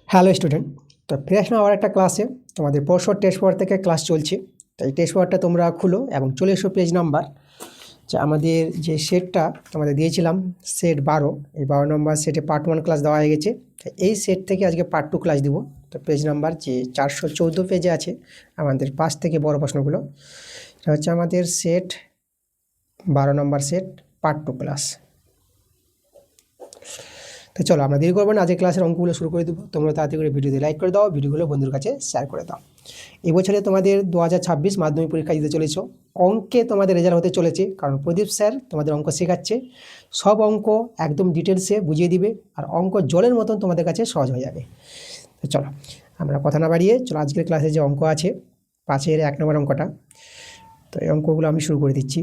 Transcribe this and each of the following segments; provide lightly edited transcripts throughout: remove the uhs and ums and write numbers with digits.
Hello student, তো ফিরে আসলাম আবার একটা ক্লাসে। তোমাদের পরশু টেস্ট পেপার থেকে ক্লাস চলছে। তো এই টেস্ট পেপারটা তোমরা খুলো এবং চলে এসো পেজ নাম্বার যে আমাদের যে সেটটা তোমাদের দিয়েছিলাম, সেট 12। এই 12 নম্বর সেটে পার্ট 1 ক্লাস দেওয়া হয়ে গেছে। তো এই সেট থেকে আজকে পার্ট 2 ক্লাস দিব। তো পেজ নাম্বার যে 414 পেজে আছে আমাদের 5 থেকে বড় প্রশ্নগুলো, এটা হচ্ছে আমাদের সেট 12 নম্বর সেট পার্ট 2 ক্লাস। তো চলো আমরা দেরি করবো না, আজকে ক্লাসের অঙ্কগুলো শুরু করে দেবো। তোমরা তাড়াতাড়ি করে ভিডিওতে লাইক করে দাও, ভিডিওগুলো বন্ধুর কাছে শেয়ার করে দাও। এই বছরে তোমাদের 2026 মাধ্যমিক পরীক্ষা দিতে চলেছো। অঙ্কে তোমাদের রেজাল্ট হতে চলেছে, কারণ প্রদীপ স্যার তোমাদের অঙ্ক শেখাচ্ছে। সব অঙ্ক একদম ডিটেলসে বুঝিয়ে দিবে, আর অঙ্ক জলের মতন তোমাদের কাছে সহজ হয়ে যাবে। তো চলো আমরা কথা না বাড়িয়ে চলো আজকের ক্লাসে যে অঙ্ক আছে 5-এর 1 নম্বর অঙ্কটা, তো এই অঙ্কগুলো আমি শুরু করে দিচ্ছি।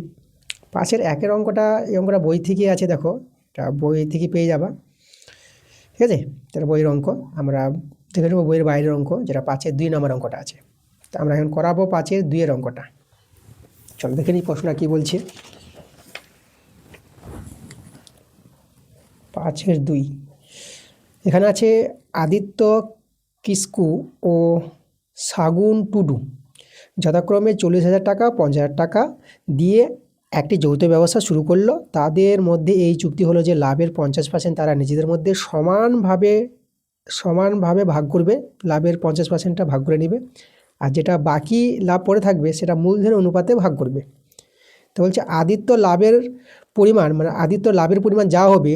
5-এর 1-এর অঙ্কটা, এই অঙ্কটা বই থেকেই আছে, দেখো এটা বই থেকে পেয়ে যাবা। ঠিক আছে, তাহলে বইয়ের অঙ্ক আমরা দেখে নেবো, বইয়ের বাইরের অঙ্ক যেটা 5-এর 2 নম্বর অঙ্কটা আছে। তো আমরা এখন করাবো 5-এর 2-এর অঙ্কটা। চলো দেখে নিই প্রশ্নটা কী বলছে। 5-এর 2 এখানে আছে আদিত্য কিস্কু ও সাগুন টুডু যথাক্রমে 40,000 টাকা 50,000 টাকা দিয়ে একটি যৌথ ব্যবসা শুরু করলো। তাদের মধ্যে এই চুক্তি হলো যে লাভের 50% তারা নিজেদের মধ্যে সমানভাবে ভাগ করবে। লাভের 50%টা ভাগ করে নেবে, আর যেটা বাকি লাভ পড়ে থাকবে সেটা মূলধনের অনুপাতে ভাগ করবে। তো বলছে আদিত্য লাভের পরিমাণ, মানে আদিত্য লাভের পরিমাণ যা হবে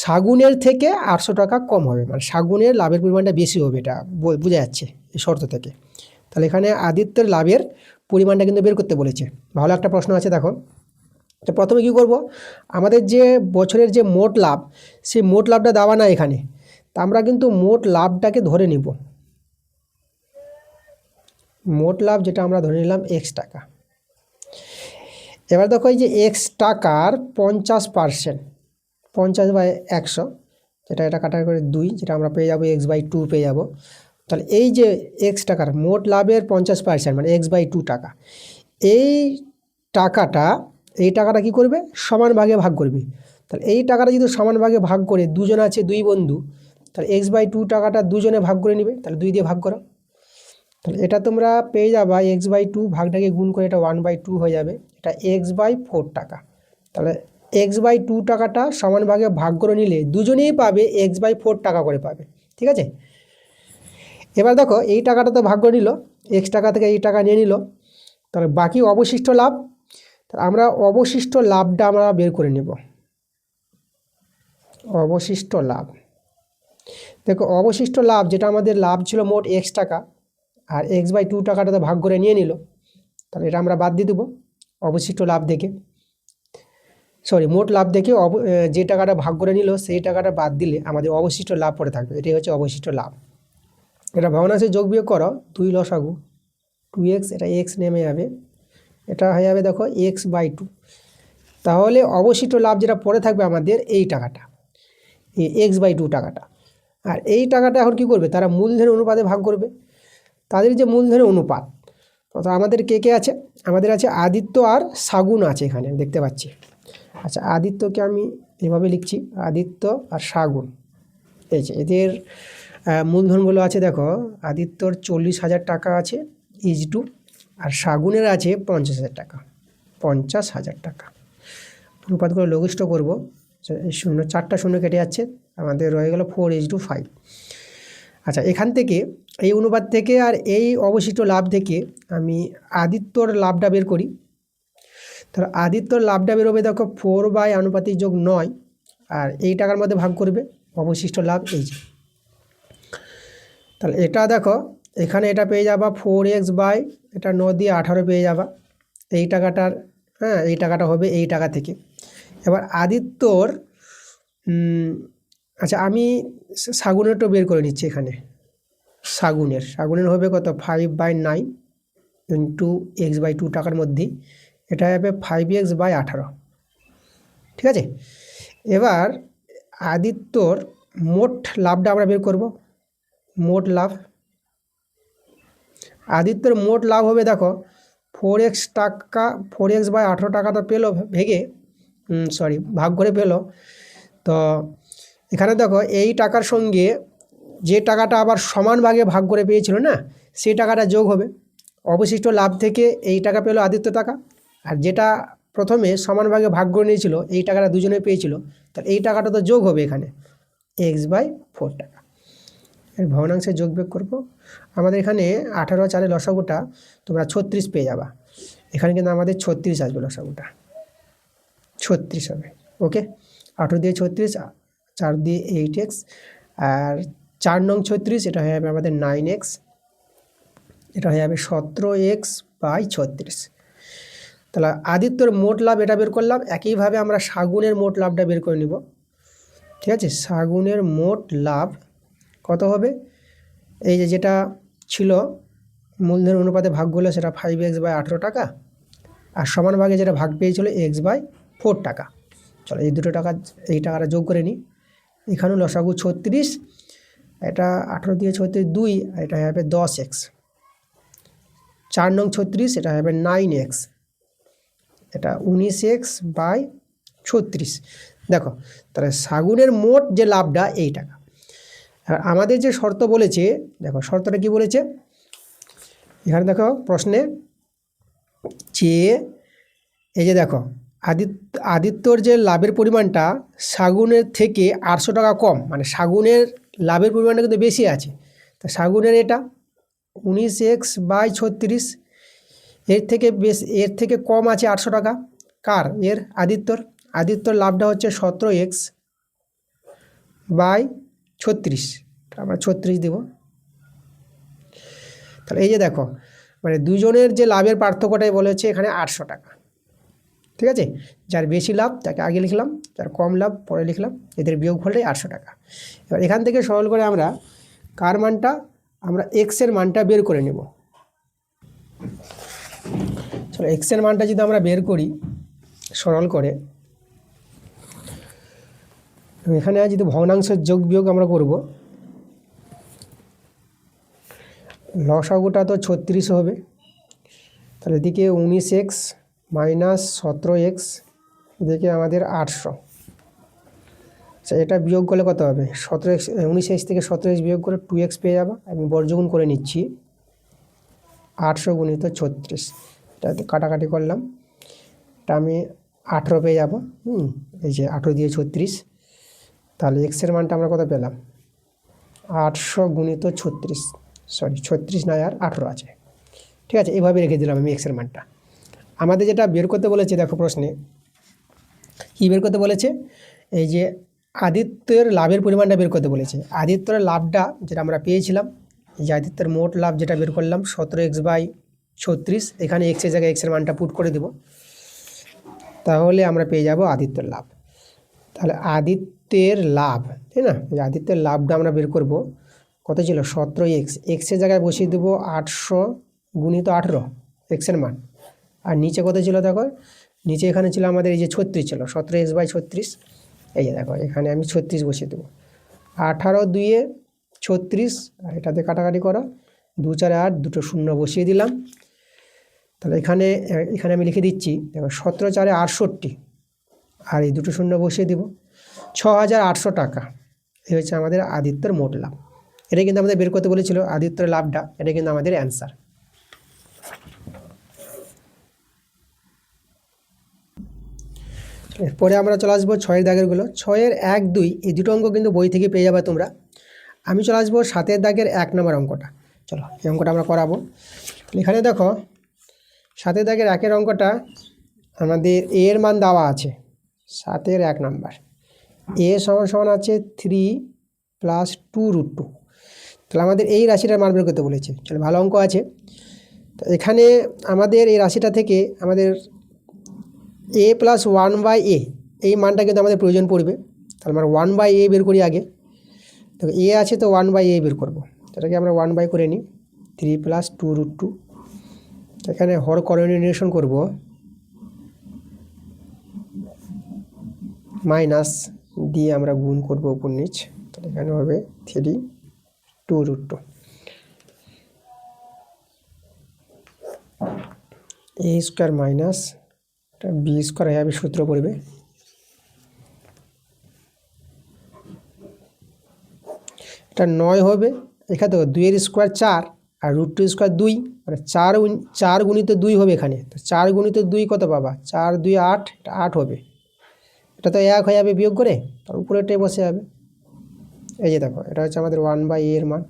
সাগুনের থেকে 800 টাকা কম হবে, মানে সাগুনের লাভের পরিমাণটা বেশি হবে, এটা বোঝা যাচ্ছে এই শর্ত থেকে। তাহলে এখানে আদিত্যের লাভের পরিমাণটা কিন্তু বের করতে বলেছে। ভালো একটা প্রশ্ন আছে, দেখো। তো প্রথমে কী করব, আমাদের যে বছরের যে মোট লাভ, সেই মোট লাভটা দেওয়া না এখানে, তা আমরা কিন্তু মোট লাভটাকে ধরে নিব। মোট লাভ যেটা আমরা ধরে নিলাম x টাকা। এবার দেখো এই যে x টাকার 50%, 50/100, যেটা এটা কাটা করে 2, যেটা আমরা পেয়ে যাবো x/2 পেয়ে যাবো। তাহলে এই যে x টাকার মোট লাভের 50%, মানে x/2 টাকা, এই টাকাটা কি করবে, সমান ভাগে ভাগ করবে। তাহলে এই টাকাটা যদি সমান ভাগে ভাগ করে, দুজন আছে 2 বন্ধু, তাহলে x/2 টাকাটা দুজনে ভাগ করে নেবে। তাহলে 2 দিয়ে ভাগ করো, তাহলে এটা তোমরা পেয়ে যাবা x/2, ভাগটাকে গুণ করে এটা 1/2 হয়ে যাবে, এটা x/4 টাকা। তাহলে x/2 টাকাটা সমান ভাগে ভাগ করে নিলে দুজনেই পাবে x/4 টাকা করে পাবে। ঠিক আছে, এবার দেখো এই টাকাটা তো ভাগ করে নিল, x টাকা থেকে এই টাকা নিয়ে নিল, তাহলে বাকি অবশিষ্ট লাভ, আমরা অবশিষ্ট লাভটা আমরা বের করে নেব। অবশিষ্ট লাভ, দেখো অবশিষ্ট লাভ যেটা আমাদের লাভ ছিল মোট x টাকা, আর x/2 টাকাটা তো ভাগ করে নিয়ে নিল, তাহলে এটা আমরা বাদ দিয়ে দেবো অবশিষ্ট লাভ দেখে। মোট লাভ দেখে যে টাকাটা ভাগ করে নিল সেই টাকাটা বাদ দিলে আমাদের অবশিষ্ট লাভ পড়ে থাকবে, এটাই হচ্ছে অবশিষ্ট লাভ। এটা ভগ্নাংশে যোগ বিয়োগ করো, 2 লসাগু 2x, এটা x নেমে যাবে, এটা হয়ে যাবে দেখো x/2। তাহলে অবশিষ্ট লাভ যেটা পড়ে থাকবে আমাদের এই টাকাটা, এই x/2 টাকাটা। আর এই টাকাটা এখন কী করবে, তারা মূলধনের অনুপাতে ভাগ করবে। তাদের যে মূলধনের অনুপাত, তো আমাদের কে কে আছে, আমাদের আছে আদিত্য আর সাগুন আছে, এখানে দেখতে পাচ্ছি। আচ্ছা, আদিত্যকে আমি এভাবে লিখছি, আদিত্য আর সাগুন, এই যে এদের মূলধনগুলো আছে। দেখো আদিত্যর 40,000 টাকা আছে ইজ/2, আর সাগুনের আছে 50,000 টাকা, 50,000 টাকা। অনুপাতগুলো লঘিষ্ঠ করবো, এই 4টা শূন্য কেটে যাচ্ছে, আমাদের রয়ে গেল 4:5। আচ্ছা, এখান থেকে এই অনুপাত থেকে আর এই অবশিষ্ট লাভ থেকে আমি আদিত্যর লাভটা বের করি। তাহলে আদিত্যর লাভটা বেরোবে দেখো 4/9, আর এই টাকার মধ্যে ভাগ করবে অবশিষ্ট লাভ, এই যে। তাহলে এটা দেখো এখানে এটা পেয়ে যাবা 4x/ এটা 9 দিয়ে 18 পেয়ে যাবা এই টাকাটার। হ্যাঁ, এই টাকাটা হবে এই টাকা থেকে। এবার আদিত্যর আচ্ছা, আমি সাগুনেরটা বের করে নিচ্ছি এখানে। সাগুনের হবে কত, 5/9 ইন্টু x/2 টাকার মধ্যেই, এটা হবে 5x/18। ঠিক আছে, এবার আদিত্যর মোট লাভটা আমরা বের করব। মোট লাভ, আদিত্যর মোট লাভ হবে দেখো 4x টাকা, 4x/18 টাকাটা পেলো ভেঙে, ভাগ করে পেলো। তো এখানে দেখো এই টাকার সঙ্গে যে টাকাটা আবার সমান ভাগে ভাগ করে পেয়েছিল না, সেই টাকাটা যোগ হবে। অবশিষ্ট লাভ থেকে এই টাকা পেলো আদিত্য টাকা, আর যেটা প্রথমে সমান ভাগে ভাগ করে নিয়েছিল এই টাকাটা দুজনে পেয়েছিল, তাহলে এই টাকাটা তো যোগ হবে এখানে x/4 টাকা। এর ভগ্নাংশে যোগ বিয়োগ করবো। আমাদের এখানে 18 4 লসাগুটা তোমরা 36 পেয়ে যাবা। এখানে কিন্তু আমাদের 36 আসবে, লসাগুটা 36 হবে। ওকে, 18 দিয়ে 36, 4 দিয়ে 8x, আর 4 নং 36, এটা হয়ে যাবে আমাদের 9x, এটা হয়ে যাবে 17x/36। তাহলে আদিত্যর মোট লাভ এটা বের করলাম। একইভাবে আমরা শাগুনের মোট লাভটা বের করে নিব। ঠিক আছে, শাগুনের মোট লাভ কত হবে? এই যে যেটা ছিল মূলধন অনুপাতে ভাগ করলে সেটা 5x/18 টাকা, আর সমান ভাগে যেটা ভাগ পেয়েছিল x/4 টাকা। চলো এই দুটো টাকা, এই টাকাটা যোগ করে নিই। এখানেও লসাগু 36, এটা 18 দিয়ে 36 2, এটা হবে 10x। 4 নং 36, এটা হবে 9x, এটা 19x/36। দেখো, তাহলে শাগুনের মোট যে লাভটা এই টাকা। আর আমাদের যে শর্ত বলেছে, দেখো শর্তটা কি বলেছে এখানে দেখো প্রশ্নে, যে এই যে দেখো আদিত্যর যে লাভের পরিমাণটা শাগুনের থেকে 800 টাকা কম, মানে শাগুনের লাভের পরিমাণটা কিন্তু বেশি আছে। তা শাগুনের এটা 19x/36, এর থেকে কম আছে 800 টাকা। কার? এর আদিত্যর লাভটা হচ্ছে 17x/36, আমরা 36 দেব। তাহলে এই যে দেখো, মানে দুজনের যে লাভের পার্থক্যটাই বলেছে এখানে 800 টাকা। ঠিক আছে, যার বেশি লাভ তাকে আগে লিখলাম, যার কম লাভ পরে লিখলাম, এদের বিয়োগফলটাই 800 টাকা। এবার এখান থেকে সরল করে আমরা কার মানটা, আমরা এক্সের মানটা বের করে নেব। চলো এক্সের মানটা যদি আমরা বের করি সরল করে, এখানে যদি ভগ্নাংশের যোগ বিয়োগ আমরা করব, লসাগুটা তো 36 হবে। তাহলে এদিকে 19x মাইনাস 17x, এদিকে আমাদের 800। আচ্ছা, এটা বিয়োগ করলে কত হবে? 17x, 19x থেকে 17x বিয়োগ করে 2x পেয়ে যাবো। আমি বর্গমূল করে নিচ্ছি, 800 গুণিত 36, এটাতে কাটাকাটি করলাম, এটা আমি 18 পেয়ে যাবো। এই যে 18 দিয়ে 36, তাহলে এক্সের মানটা আমরা কত পেলাম? 800 গুণিত 36, সরি 36 নয় আর 18 আছে। ঠিক আছে, এইভাবে রেখে দিলাম আমি এক্সের মানটা। আমাদের যেটা বের করতে বলেছে, দেখো প্রশ্নে কী বের করতে বলেছে, এই যে আদিত্যের লাভের পরিমাণটা বের করতে বলেছে। আদিত্যের লাভটা যেটা আমরা পেয়েছিলাম, এই যে আদিত্যের মোট লাভ যেটা বের করলাম 17x/36, এখানে এক্সের জায়গায় এক্সের মানটা পুট করে দেব, তাহলে আমরা পেয়ে যাব আদিত্যের লাভ। তাহলে আদিত্যের লাভ, তাই না, এই আদিত্যের লাভটা আমরা বের করব। কত ছিল? 17x, এক্সের জায়গায় বসিয়ে দেবো 800 গুণিত 18 এক্সের মান, আর নিচে কত ছিল দেখো, নিচে এখানে ছিল আমাদের এই যে 36 ছিল, 17x/36, এই যে দেখো এখানে আমি 36 বসিয়ে দেবো। 18 2 36, আর এটাতে কাটাকাটি করো, 2 4 8, দুটো শূন্য বসিয়ে দিলাম। তাহলে এখানে আমি লিখে দিচ্ছি, দেখো 17 4 68, আর এই দুটো শূন্য বসিয়ে দিব, 6800 টাকা। এই হচ্ছে আমাদের আদিত্যের মোট লাভ। এটা কিন্তু আমাদের বের করতে বলেছিল আদিত্যের লাভটা, এটা কিন্তু আমাদের অ্যান্সার। এরপরে আমরা চলে আসবো 6-এর দাগেরগুলো। 6-এর 1 2 এই দুটো অঙ্ক কিন্তু বই থেকে পেয়ে যাবে তোমরা। আমি চলে আসবো 7-এর দাগের 1 নম্বর অঙ্কটা। চলো এই অঙ্কটা আমরা করাবো। এখানে দেখো 7-এর দাগের 1-এর অঙ্কটা আমাদের এর মান দেওয়া আছে 7-এর 1 নম্বর। এ সমান সমান আছে 3 + 2√2। তাহলে আমাদের এই রাশিটার মান বের করতে বলেছে। চলো ভালো অঙ্ক আছে। তো এখানে আমাদের এই রাশিটা থেকে আমাদের a + 1/a এই মানটা কিন্তু আমাদের প্রয়োজন পড়বে। তাহলে আমরা 1/a বের করি আগে। তো a আছে তো 1/a বের করবো, এটাকে আমরা 1/, করে নিই। 3 + 2√2, এখানে হর করণীয় নিরসন করব, মাইনাস দিয়ে আমরা গুণ করব উপর নিচ, তাহলে এখানে হবে 3 2√2। a square minus b square হয়ে যাবে, সূত্র পড়বে এটা 9 হবে, এখানে দেখো 2 এর স্কোয়ার 4 আর √2 স্কোয়ার 2, মানে 4 গুণিত 2 হবে এখানে। তো 4 গুণিত 2 কত পাবা, 4 2 8, এটা 8 হবে। এটা তো 1 হয়ে যাবে বিয়োগ করে, তার উপরেটাই বসে যাবে। এই যে দেখো, এটা হচ্ছে আমাদের 1/a এর মান।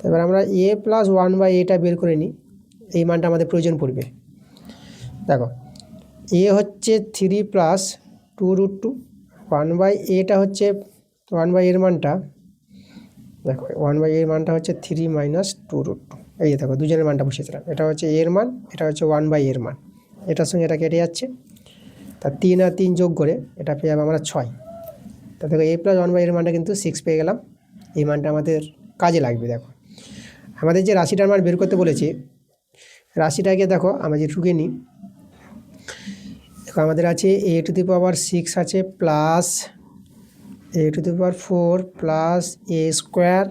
এবার আমরা a প্লাস 1/aটা বের করে নিই, এই মানটা আমাদের প্রয়োজন পড়বে। দেখো a হচ্ছে 3 প্লাস 2√2, 1/aটা হচ্ছে 1/a এর মানটা, দেখো 1/a এর মানটা হচ্ছে 3 মাইনাস 2√2। এই যে দেখো দুজনের মানটা বসিয়েছিলাম, এটা হচ্ছে a এর মান, এটা হচ্ছে 1/a এর মান। এটার সঙ্গে এটা কেটে যাচ্ছে, তা 3 আর 3 যোগ করে এটা পেয়ে যাবো আমরা 6। তা দেখো a প্লাস 1/a এর মানটা কিন্তু 6 পেয়ে গেলাম। এই মানটা আমাদের কাজে লাগবে। দেখো আমাদের যে রাশিটার মান বের করতে বলেছি, রাশিটাকে দেখো আমরা যে টুকে নিই, দেখো আমাদের আছে a⁶ আছে plus a⁴ plus a square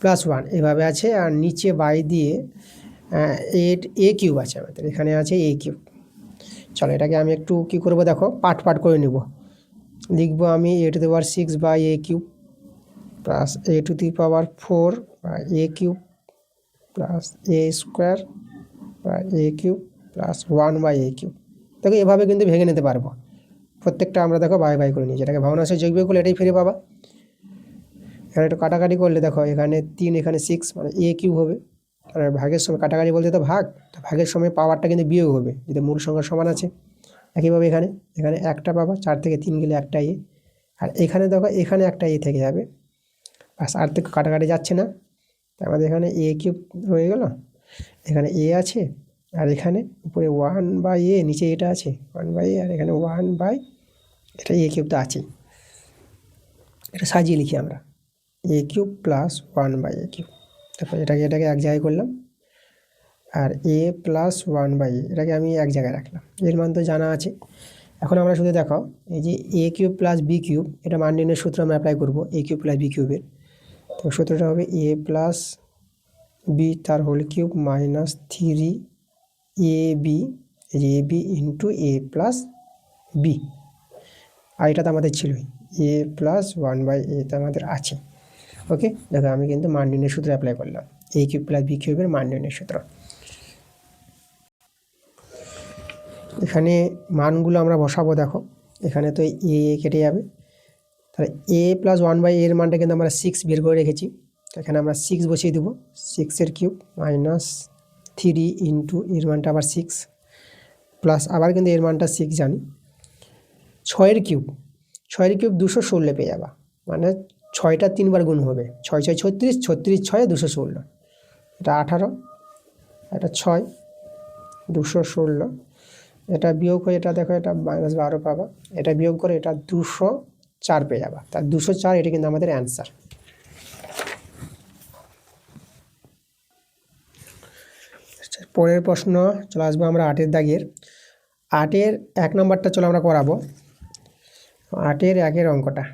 plus 1 এভাবে আছে, আর নিচে বাই দিয়ে a³ আছে আমাদের, এখানে আছে a³। চলো এটাকে আমি একটু কী করবো দেখো, পাট করে নেব। লিখবো আমি a⁴/a³ plus a⁴ a³ plus a square a³ plus 1/a³। দেখো এভাবে কিন্তু ভেঙে নিতে পারবো, প্রত্যেকটা আমরা দেখো বাই করে নিই, যেটাকে ভগ্নাংশে যোগ বিয়োগ করলে এটাই ফিরে পাবা। এখানে একটু কাটাকাটি করলে দেখো এখানে 3 এখানে 6, মানে a³ হবে। আর ভাগের সময় কাটাকাটি বলতে তো ভাগ, তো ভাগের সময় পাওয়ারটা কিন্তু বিয়োগ হবে যদি মূল সংখ্যার সমান আছে। একইভাবে এখানে একটা পাবা, 4 থেকে 3 গেলে একটা a, আর এখানে দেখো এখানে একটা a থেকে যাবে, বাস আর থেকে কাটাকাটি যাচ্ছে না। আমাদের এখানে a³ রয়ে গেল, এখানে a আছে, আর এখানে উপরে 1/a, নিচে এটা আছে 1/a, আর এখানে 1/, এটা a³ তো আছেই। এটা সাজিয়ে লিখি আমরা a³ প্লাস 1/a³। তারপর এটাকে এক জায়গায় করলাম, আর a প্লাস 1/a এটাকে আমি এক জায়গায় রাখলাম, এর মান তো জানা আছে। এখন আমরা শুধু দেখো এই যে a³ প্লাস b³ এটা মান নির্ণয়ের সূত্র আমরা অ্যাপ্লাই করবো a³ প্লাস b³ তো সূত্রটা হবে a প্লাস b তার হোল কিউব মাইনাস 3ab, এই যে ab into a plus b, আর এটা তো আমাদের ছিলই a প্লাস 1/a তো আমাদের আছে। ওকে, দেখো আমি কিন্তু মান নির্ণয়ের সূত্র অ্যাপ্লাই করলাম, a³ প্লাস b³ মান নির্ণয়ের সূত্র। এখানে মানগুলো আমরা বসাবো, দেখো এখানে তো a কেটে যাবে, তাহলে a প্লাস 1/a এর মানটা কিন্তু আমরা 6 বের করে রেখেছি, তো এখানে আমরা 6 বসিয়ে দেবো, 6 কিউব মাইনাস 3 ইন্টু এর মানটা আবার 6 প্লাস আবার কিন্তু এর মানটা 6 জানি, 6 কিউব 216 পেয়ে যাবা, মানে 6টা 3বার গুণ হবে, 6 6 36, 36 6 216, এটা 18, এটা 6 216, এটা বিয়োগ হয়ে এটা দেখো এটা -12 পাবা, এটা বিয়োগ করে এটা 204 পেয়ে যাবা, তার 204 এটা কিন্তু আমাদের অ্যান্সার। পরের প্রশ্ন চলে আসবো আমরা 8-এর দাগের। 8-এর 1 নম্বরটা চলো আমরা করাবো, 8-এর 1-এর অঙ্কটা।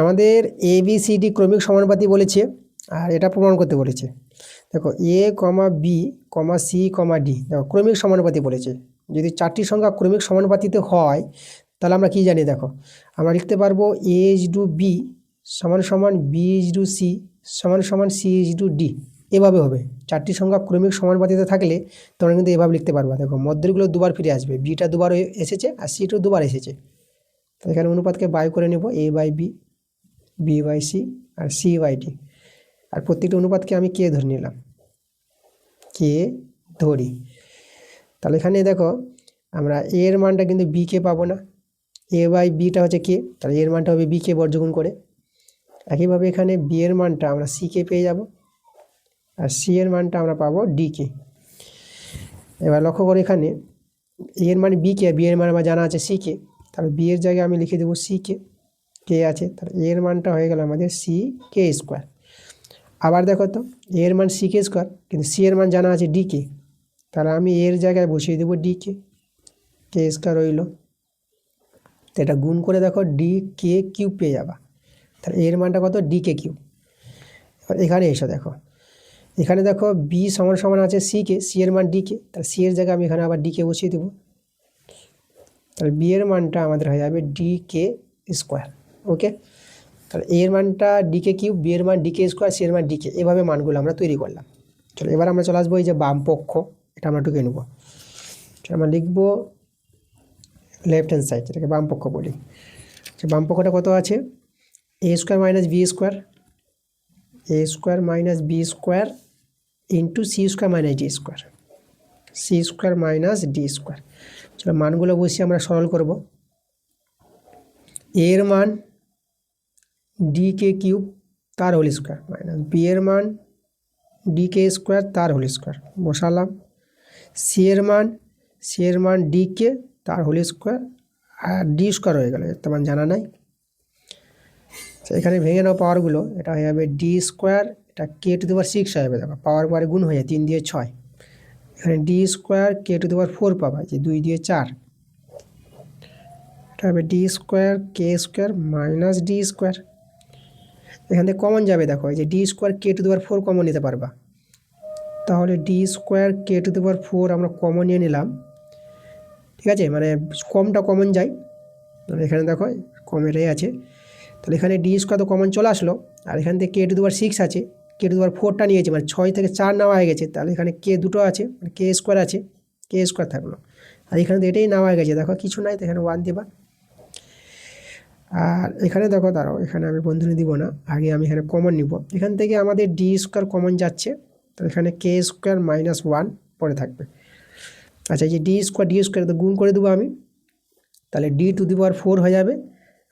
আমাদের ABCD ক্রমিক সমানুপাতি বলেছে, আর এটা প্রমাণ করতে বলেছে। দেখো a, b, c, d দেখো ক্রমিক সমানুপাতি বলেছে। যদি 4টি সংখ্যা ক্রমিক সমানুপাতিতে হয় তাহলে আমরা কি জানি, দেখো আমরা লিখতে পারবো a/b সমান সমান b/c সমান সমান c/d, এভাবে হবে। 4টি সংখ্যা ক্রমিক সমানুপাতিতে থাকলে তোমরা কিন্তু এভাবে লিখতে পারবা। দেখো মধ্যগুলো দুবার ফিরে আসবে, বিটা দুবার এসেছে আর সিটা দুবার এসেছে, তো এখানে অনুপাতকে বাই করে নেব a/b, b/c আর c/d, আর প্রত্যেকটা অনুপাতকে আমি কে ধরে নিলাম, কে ধরি। তাহলে এখানে দেখো আমরা এর মানটা কিন্তু বিকে পাবো না, a/bটা হচ্ছে কে, তাহলে এর মানটা হবে বিকে বর্গগুণ করে। একইভাবে এখানে বি এর মানটা আমরা সিকে পেয়ে যাব, আর সি এর মানটা আমরা পাবো ডিকে। এবার লক্ষ্য করে এখানে এর মানে বিকে, বি এর মান আমার জানা আছে সিকে, তাহলে বি এর জায়গায় আমি লিখে দেবো সিকে, কে আছে, তাহলে এর মানটা হয়ে গেল আমাদের c²। আবার দেখো তো এর মান c², কিন্তু সি এর মান জানা আছে ডিকে, তাহলে আমি এর জায়গায় বসিয়ে দেবো ডিকে, কে² রইল, তো এটা গুণ করে দেখো DK³ পেয়ে যাবা, তাহলে এর মানটা কত, DK³। এবার এখানে এসো, এখানে দেখো বি সমান সমান আছে সিকে, সি এর মান ডিকে, তাহলে সি এর জায়গায় আমি এখানে আবার ডিকে বসিয়ে দেবো, তাহলে বি এর মানটা আমাদের হয়ে যাবে ডি কে স্কোয়ার। ওকে, তাহলে এ এর মানটা ডি কে কিউব, বি এর মান ডি কে স্কোয়ার, সি এর মান ডি কে, এভাবে মানগুলো আমরা তৈরি করলাম। চলো এবার আমরা চলে আসবো এই যে বাম পক্ষ, এটা আমরা টুকে নেবো। আমরা লিখবো লেফট হ্যান্ড সাইড, যেটাকে বাম পক্ষ বলি। বাম পক্ষটা কত আছে, a square minus b square, a square minus b square into c square minus d square, c square minus d square. চলো মানগুলো বসিয়ে আমরা সরল করব। এ এর মান ডি কে কিউব তার হোল স্কোয়ার মাইনাস বি এর মান ডি কে স্কোয়ার তার হোল স্কোয়ার বসালাম। সি এর মান ডি কে তার হোল স্কোয়ার আর ডি স্কোয়ার হয়ে গেল, এর তো মান জানা নাই। এখানে ভেঙে নাও পাওয়ারগুলো, এটা হয়ে যাবে ডি স্কোয়ার, এটা কে টু দি পাওয়ার 6 হয়ে যাবে। দেখো পাওয়ার পরে গুণ হয়ে যায়, 3 দিয়ে 6, এখানে d square k to the power 4 পাবা, যে 2 দিয়ে 4, এটা হবে d square k square minus d square. এখান থেকে কমন যাবে, দেখো এই যে d square k to the power 4 common নিতে পারবা, তাহলে d square k to the power 4 আমরা কমন নিয়ে নিলাম। ঠিক আছে, মানে কমটা কমন যায়, মানে এখানে দেখো কম এটাই আছে, তাহলে এখানে ডি স্কোয়ার তো কমন চলে আসলো, আর এখান থেকে কে টু দি পাওয়ার 6 আছে, কে টু দি পাওয়ার 4টা নিয়েছে, মানে 6 থেকে 4 নেওয়া হয়ে গেছে, তাহলে এখানে কে দুটো আছে, মানে কে স্কোয়ার আছে, কে স্কোয়ার থাকলো, আর এখানে তো এটাই নেওয়া হয়ে গেছে, দেখো কিছু নাই, তো এখানে 1 দিবা। আর এখানে দেখো দাঁড়াও, এখানে আমি বন্ধনী দিব না, আগে আমি এখানে কমন নিব, এখান থেকে আমাদের ডি স্কোয়ার কমন যাচ্ছে, তো এখানে কে স্কোয়ার মাইনাস 1 পরে থাকবে। আচ্ছা, এই যে ডি স্কোয়ার তো গুণ করে দেবো আমি, তাহলে ডি টু দি পাওয়ার 4 হয়ে যাবে,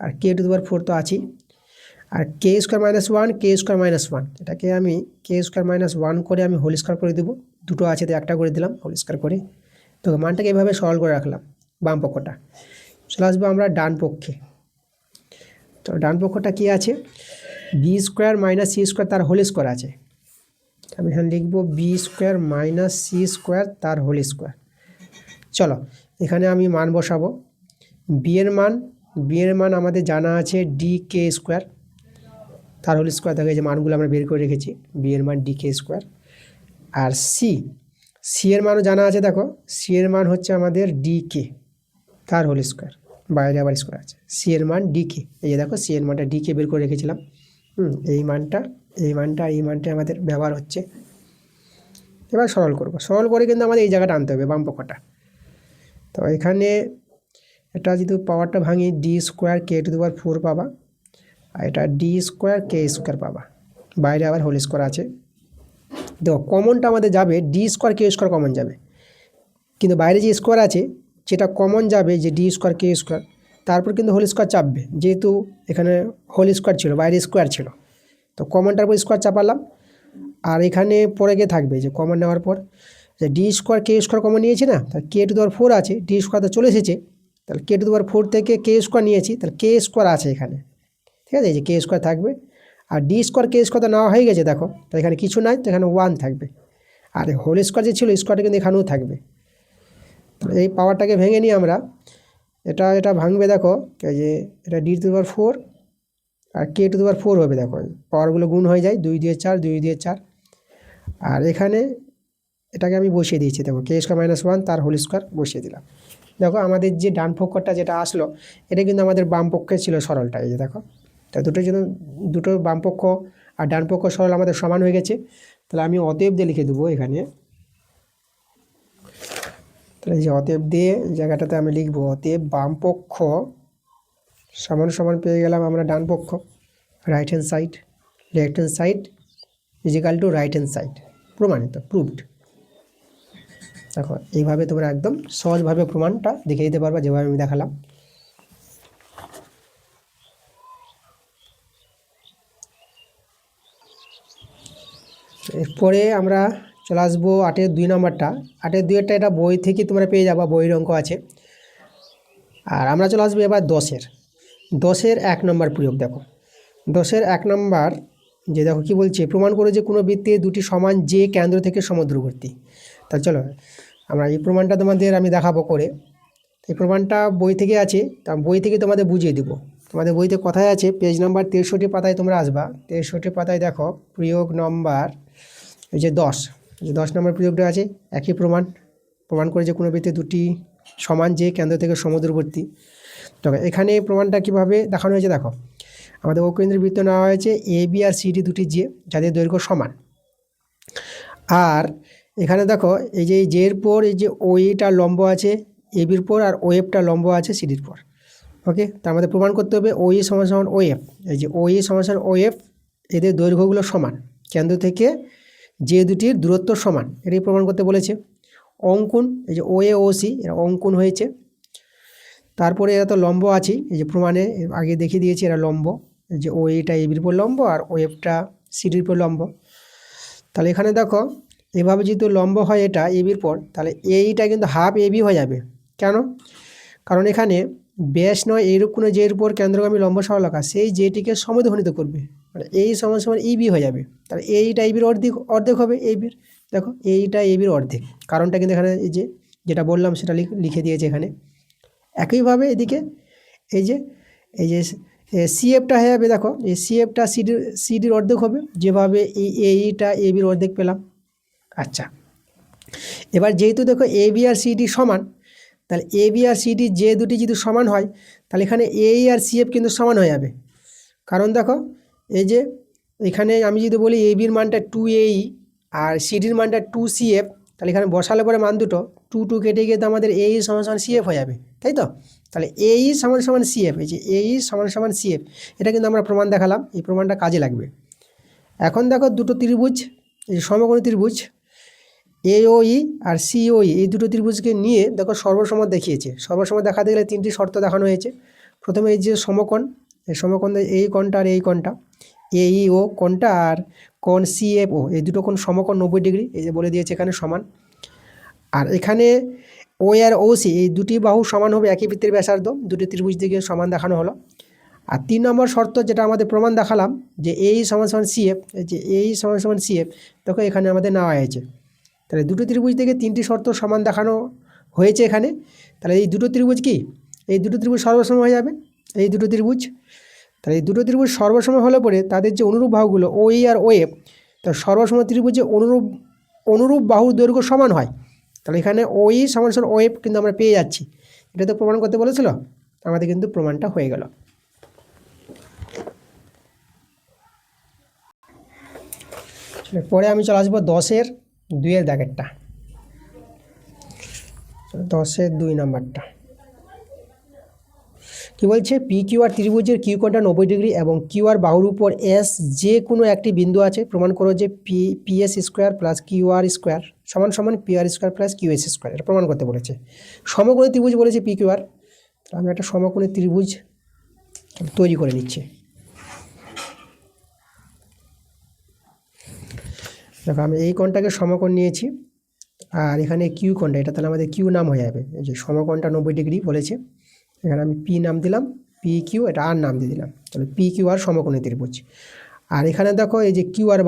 আর কে টু দি পাওয়ার 4 তো আছেই, আর কে স্কোয়ার মাইনাস 1 কে স্কোয়ার মাইনাস 1, এটাকে আমি কে স্কোয়ার মাইনাস 1 করে আমি হোল স্কোয়ার করে দেবো, দুটো আছে তো একটা করে দিলাম হোল স্কোয়ার করে। তো মানটাকে এভাবে সরল করে রাখলাম বাম পক্ষটা। চলে আসবো আমরা ডান পক্ষে। তো ডান পক্ষটা কী আছে, B square minus C square তার হোল স্কোয়ার আছে, আমি এখানে লিখবো B square minus C square তার হোল স্কোয়ার। চলো এখানে আমি মান বসাবো, বি এর মান আমাদের জানা আছে ডি কে স্কোয়ার তার হোল স্কোয়ার, দেখো এই যে মানগুলো আমরা বের করে রেখেছি, বি এর মান ডি কে স্কোয়ার। আর সি এর মানও জানা আছে, দেখো সি এর মান হচ্ছে আমাদের ডি কে তার হোল স্কোয়ার, বাইরে আবার স্কোয়ার আছে, সি এর মান ডি কে, এই যে দেখো সি এর মানটা ডি কে বের করে রেখেছিলাম। এই মানটা আমাদের ব্যবহার হচ্ছে। এবার সরল করবো, সরল করে কিন্তু আমাদের এই জায়গাটা আনতে হবে বাম পক্ষটা। তো এখানে এটা যদি পাওয়ারটা ভাঙি, d square k to the power 4 পাবা, আর এটা ডি স্কোয়ার কে স্কোয়ার পাবা, বাইরে আবার হোল স্কোয়ার আছে। দেখো কমনটা আমাদের যাবে, D square k square common যাবে, কিন্তু বাইরে যে স্কোয়ার আছে যেটা কমন যাবে, যে ডি স্কোয়ার কে স্কোয়ার, তারপর কিন্তু হোল স্কোয়ার চাপবে, যেহেতু এখানে হোল স্কোয়ার ছিল বাইরে স্কোয়ার ছিল, তো কমনটার উপর স্কোয়ার চাপালাম, আর এখানে পরে গিয়ে থাকবে যে কমন নেওয়ার পর যে d square k square common নিয়েছি না, তাহলে কে টু দি পাওয়ার 4 আছে, ডি স্কোয়ার তো চলে এসেছে, তাহলে কে টু দি পাওয়ার 4 থেকে কে স্কোয়ার নিয়েছি, তাহলে কে স্কোয়ার আছে এখানে, ঠিক আছে, এই যে কে স্কোয়ার থাকবে, আর ডি স্কোয়ার কে স্কোয়ার তো নেওয়া হয়ে গেছে, দেখো তো এখানে কিছু নাই, তো এখানে 1 থাকবে, আর হোল স্কোয়ার যে ছিল স্কোয়ারটা কিন্তু এখানেও থাকবে। তাহলে এই পাওয়ারটাকে ভেঙে নিই আমরা, এটা ভাঙবে, দেখো এই যে এটা ডি টু দি পাওয়ার 4 আর কে টু দি পাওয়ার 4 হবে, দেখো পাওয়ারগুলো গুণ হয়ে যায়, 2 দিয়ে 4 2 দিয়ে 4, আর এখানে এটাকে আমি বসিয়ে দিয়েছি, দেখো কে স্কোয়ার মাইনাস 1 তার হোল স্কোয়ার বসিয়ে দিলাম। দেখো আমাদের যে ডান পক্ষটা যেটা আসলো, এটা কিন্তু আমাদের বাম পক্ষে ছিল সরলটা, এই যে দেখো, তা দুটো বাম পক্ষ আর ডান পক্ষ সরল আমাদের সমান হয়ে গেছে, তাহলে আমি অতএব দিয়ে লিখে দেবো এখানে, তাহলে এই যে অতএব দিয়ে জায়গাটাতে আমি লিখবো, অতএব বাম পক্ষ সমান সমান পেয়ে গেলাম আমরা ডান পক্ষ, right hand side, left hand side is equal to right hand side, প্রমাণিত, প্রুভড। দেখো এইভাবে তোমরা একদম সহজভাবে প্রমাণটা দেখে দিতে পারবা, যেভাবে আমি দেখালাম। এরপরে আমরা চলে আসবো 8-এর 2 নম্বরটা। 8-এর 2-এরটা এটা বই থেকে তোমরা পেয়ে যাবা, বইয়ের অঙ্ক আছে। আর আমরা চলে আসবো এবার 10-এর 1 নম্বর প্রয়োগ। দেখো 10-এর 1 নম্বর যে দেখো কি বলছে, প্রমাণ করে যে কোনো বৃত্তের দুটি সমান যে কেন্দ্র থেকে সমদূরবর্তী। তা চলো আমরা এই প্রমাণটা তোমাদের আমি দেখাবো করে। এই প্রমাণটা বই থেকে আছে, তা বই থেকে তোমাদের বুঝিয়ে দেবো। তোমাদের বইতে কথায় আছে, পেজ নাম্বার 63 পাতায় তোমরা আসবা, 63 পাতায় দেখো প্রয়োগ নম্বর এই যে 10 নম্বর প্রয়োগটা আছে, একই প্রমাণ করে যে কোনো বৃত্তে দুটি সমান যে কেন্দ্র থেকে সমুদ্রবর্তী। তো এখানে প্রমাণটা কীভাবে দেখানো হয়েছে দেখো, আমাদের অকেন্দ্রিক বৃত্ত নেওয়া হয়েছে এ বি আর সিডি দুটি যে, যাদের দৈর্ঘ্য সমান। আর এখানে দেখো এই যে জের পর এই যে ওইটা লম্ব আছে এবির পর, আর ওএফটা লম্ব আছে সিডির পর। ওকে, তার মধ্যে প্রমাণ করতে হবে ওই সমান সমান ওএফ, এই যে ওই সমান সমান ওএফ, এদের দৈর্ঘ্যগুলো সমান, কেন্দ্র থেকে যে দুটির দূরত্ব সমান, এটাই প্রমাণ করতে বলেছে। অঙ্কন, এই যে ওএ ও সি এরা অঙ্কন হয়েছে। তারপরে এরা তো লম্ব আছে, এই যে প্রমাণে আগে দেখিয়ে দিয়েছি এরা লম্ব, এই যে ওইটা এবির পর লম্ব আর ওএফটা সিডির পর লম্ব। তাহলে এখানে দেখো এভাবে যেহেতু লম্ব হয় এটা এবির পর, তাহলে এইটা কিন্তু হাফ এবি হয়ে যাবে। কেন? কারণ এখানে ব্যাস নয় এইরূপ কোনো জের উপর কেন্দ্রগামী লম্ব সরলরেখা সেই জেটিকে সমদ্বিখণ্ডিত করবে, মানে এই সমান সমান ইবি হয়ে যাবে। তাহলে এইটা এবির অর্ধেক হবে এবির। দেখো এইটা এবির অর্ধেক, কারণটা কিন্তু এখানে এই যে যেটা বললাম সেটা লিখে দিয়েছে এখানে। একইভাবে এদিকে এই যে সিএফটা হয়ে যাবে, দেখো এই সিএফটা সিডির অর্ধেক হবে, যেভাবে এইটা এবির অর্ধেক পেলাম। আচ্ছা, এবার যেহেতু দেখো এ বি আর সিডি সমান, তাহলে এ বি আর সিডি যে দুটি যদি সমান হয়, তাহলে এখানে এই আর সিএফ কিন্তু সমান হয়ে যাবে। কারণ দেখো এই যে এখানে আমি যদি বলি এ বির মানটা 2AE আর সিডির মানটা 2CF, তাহলে এখানে বসালে পরে মান দুটো 2 কেটে গিয়ে তো আমাদের এই সমান সমান সিএফ হয়ে যাবে, তাই তো? তাহলে এই সমান সমান সিএফ, এই যে এই সমান সমান সিএফ, এটা কিন্তু আমরা প্রমাণ দেখালাম, এই প্রমাণটা কাজে লাগবে। এখন দেখো দুটো ত্রিভুজ, এই সমকোণী ত্রিভুজ AOE আর COE, এই দুটো ত্রিভুজকে নিয়ে দেখো সর্বসম দেখিয়েছে। সর্বসম দেখাতে গেলে তিনটি শর্ত দেখানো হয়েছে। প্রথমে এই যে সমকোণ, এই সমকোণ এই কোণটা আর এই কোণটা, AEO কোণটা আর কোণ CFO, এই দুটো কোণ সমকোণ 90 ডিগ্রি, এই যে বলে দিয়েছে এখানে সমান। আর এখানে ও আর OC এই দুটি বাহু সমান হবে একই বৃত্তের ব্যাসার্ধ, দুটি ত্রিভুজ দিকে সমান দেখানো হলো। আর 3 নম্বর শর্ত যেটা আমাদের প্রমাণ দেখালাম যে এই সমান সমান CF, এই যে এই সমান সমান CF, দেখো এখানে আমাদের নেওয়া হয়েছে। তাহলে দুটো ত্রিভুজ থেকে তিনটি শর্ত সমান দেখানো হয়েছে এখানে। তাহলে এই দুটো ত্রিভুজ কি, এই দুটো ত্রিভুজ সর্বসম হয়ে যাবে, এই দুটো ত্রিভুজ। তাহলে এই দুটো ত্রিভুজ সর্বসম হলে পরে তাদের যে অনুরূপ বাহুগুলো OE আর OF, তো সর্বসম ত্রিভুজে অনুরূপ বাহুর দৈর্ঘ্য সমান হয়। তাহলে এখানে OE সমান সমান OF কিন্তু আমরা পেয়ে যাচ্ছি। এটা তো প্রমাণ করতে বলেছিল, আমাদের কিন্তু প্রমাণটা হয়ে গেল। পরে আমি চলে আসবো 10-2 দাগেরটা, 10-2 নাম্বারটা কি বলছে, PQR ত্রিভুজের কিউ কোণটা 90 ডিগ্রি এবং QR বাহুর উপর S যে কোনো একটি বিন্দু আছে, প্রমাণ করো যে PS square plus QR square সমান সমান PR square plus QS square, এটা প্রমাণ করতে বলেছে। সমকোণী ত্রিভুজ বলেছে PQR, আমি একটা সমকোণী ত্রিভুজ তৈরি করে নিচ্ছি। দেখো আমি এই কোণটাকে সমকোণ নিয়েছি, আর এখানে কিউ কোণটা, এটা তাহলে আমাদের কিউ নাম হয়ে যাবে। এই যে সমকোণটা 90 ডিগ্রি বলেছে, এখানে আমি পি নাম দিলাম, PQ, এটা আর নাম দিয়ে দিলাম। তাহলে PQR সমকোণী ত্রিভুজ। আর এখানে দেখো এই যে QR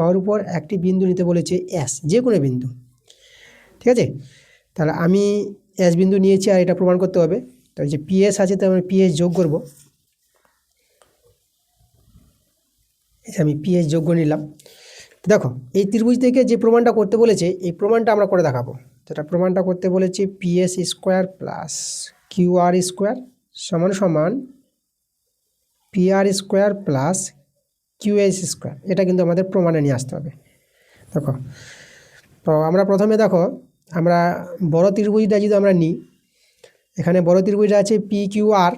বাহুর উপর একটি বিন্দু নিতে বলেছে S, যে কোনো বিন্দু, ঠিক আছে? তাহলে আমি S বিন্দু নিয়েছি আর এটা প্রমাণ করতে হবে। তাহলে যে PS আছে তাহলে আমি PS যোগ করব, এই যে আমি PS যোগ করে নিলাম। দেখো এই ত্রিভুজ থেকে যে প্রমাণটা করতে বলেছে এই প্রমাণটা আমরা করে দেখাবো। যেটা প্রমাণটা করতে বলেছে PS square plus QR square সমান সমান PR square plus QS square, এটা কিন্তু আমাদের প্রমাণে নিয়ে আসতে হবে। দেখো তো আমরা প্রথমে দেখো আমরা বড় ত্রিভুজটা যদি আমরা নিই, এখানে বড় ত্রিভুজটা আছে PQR,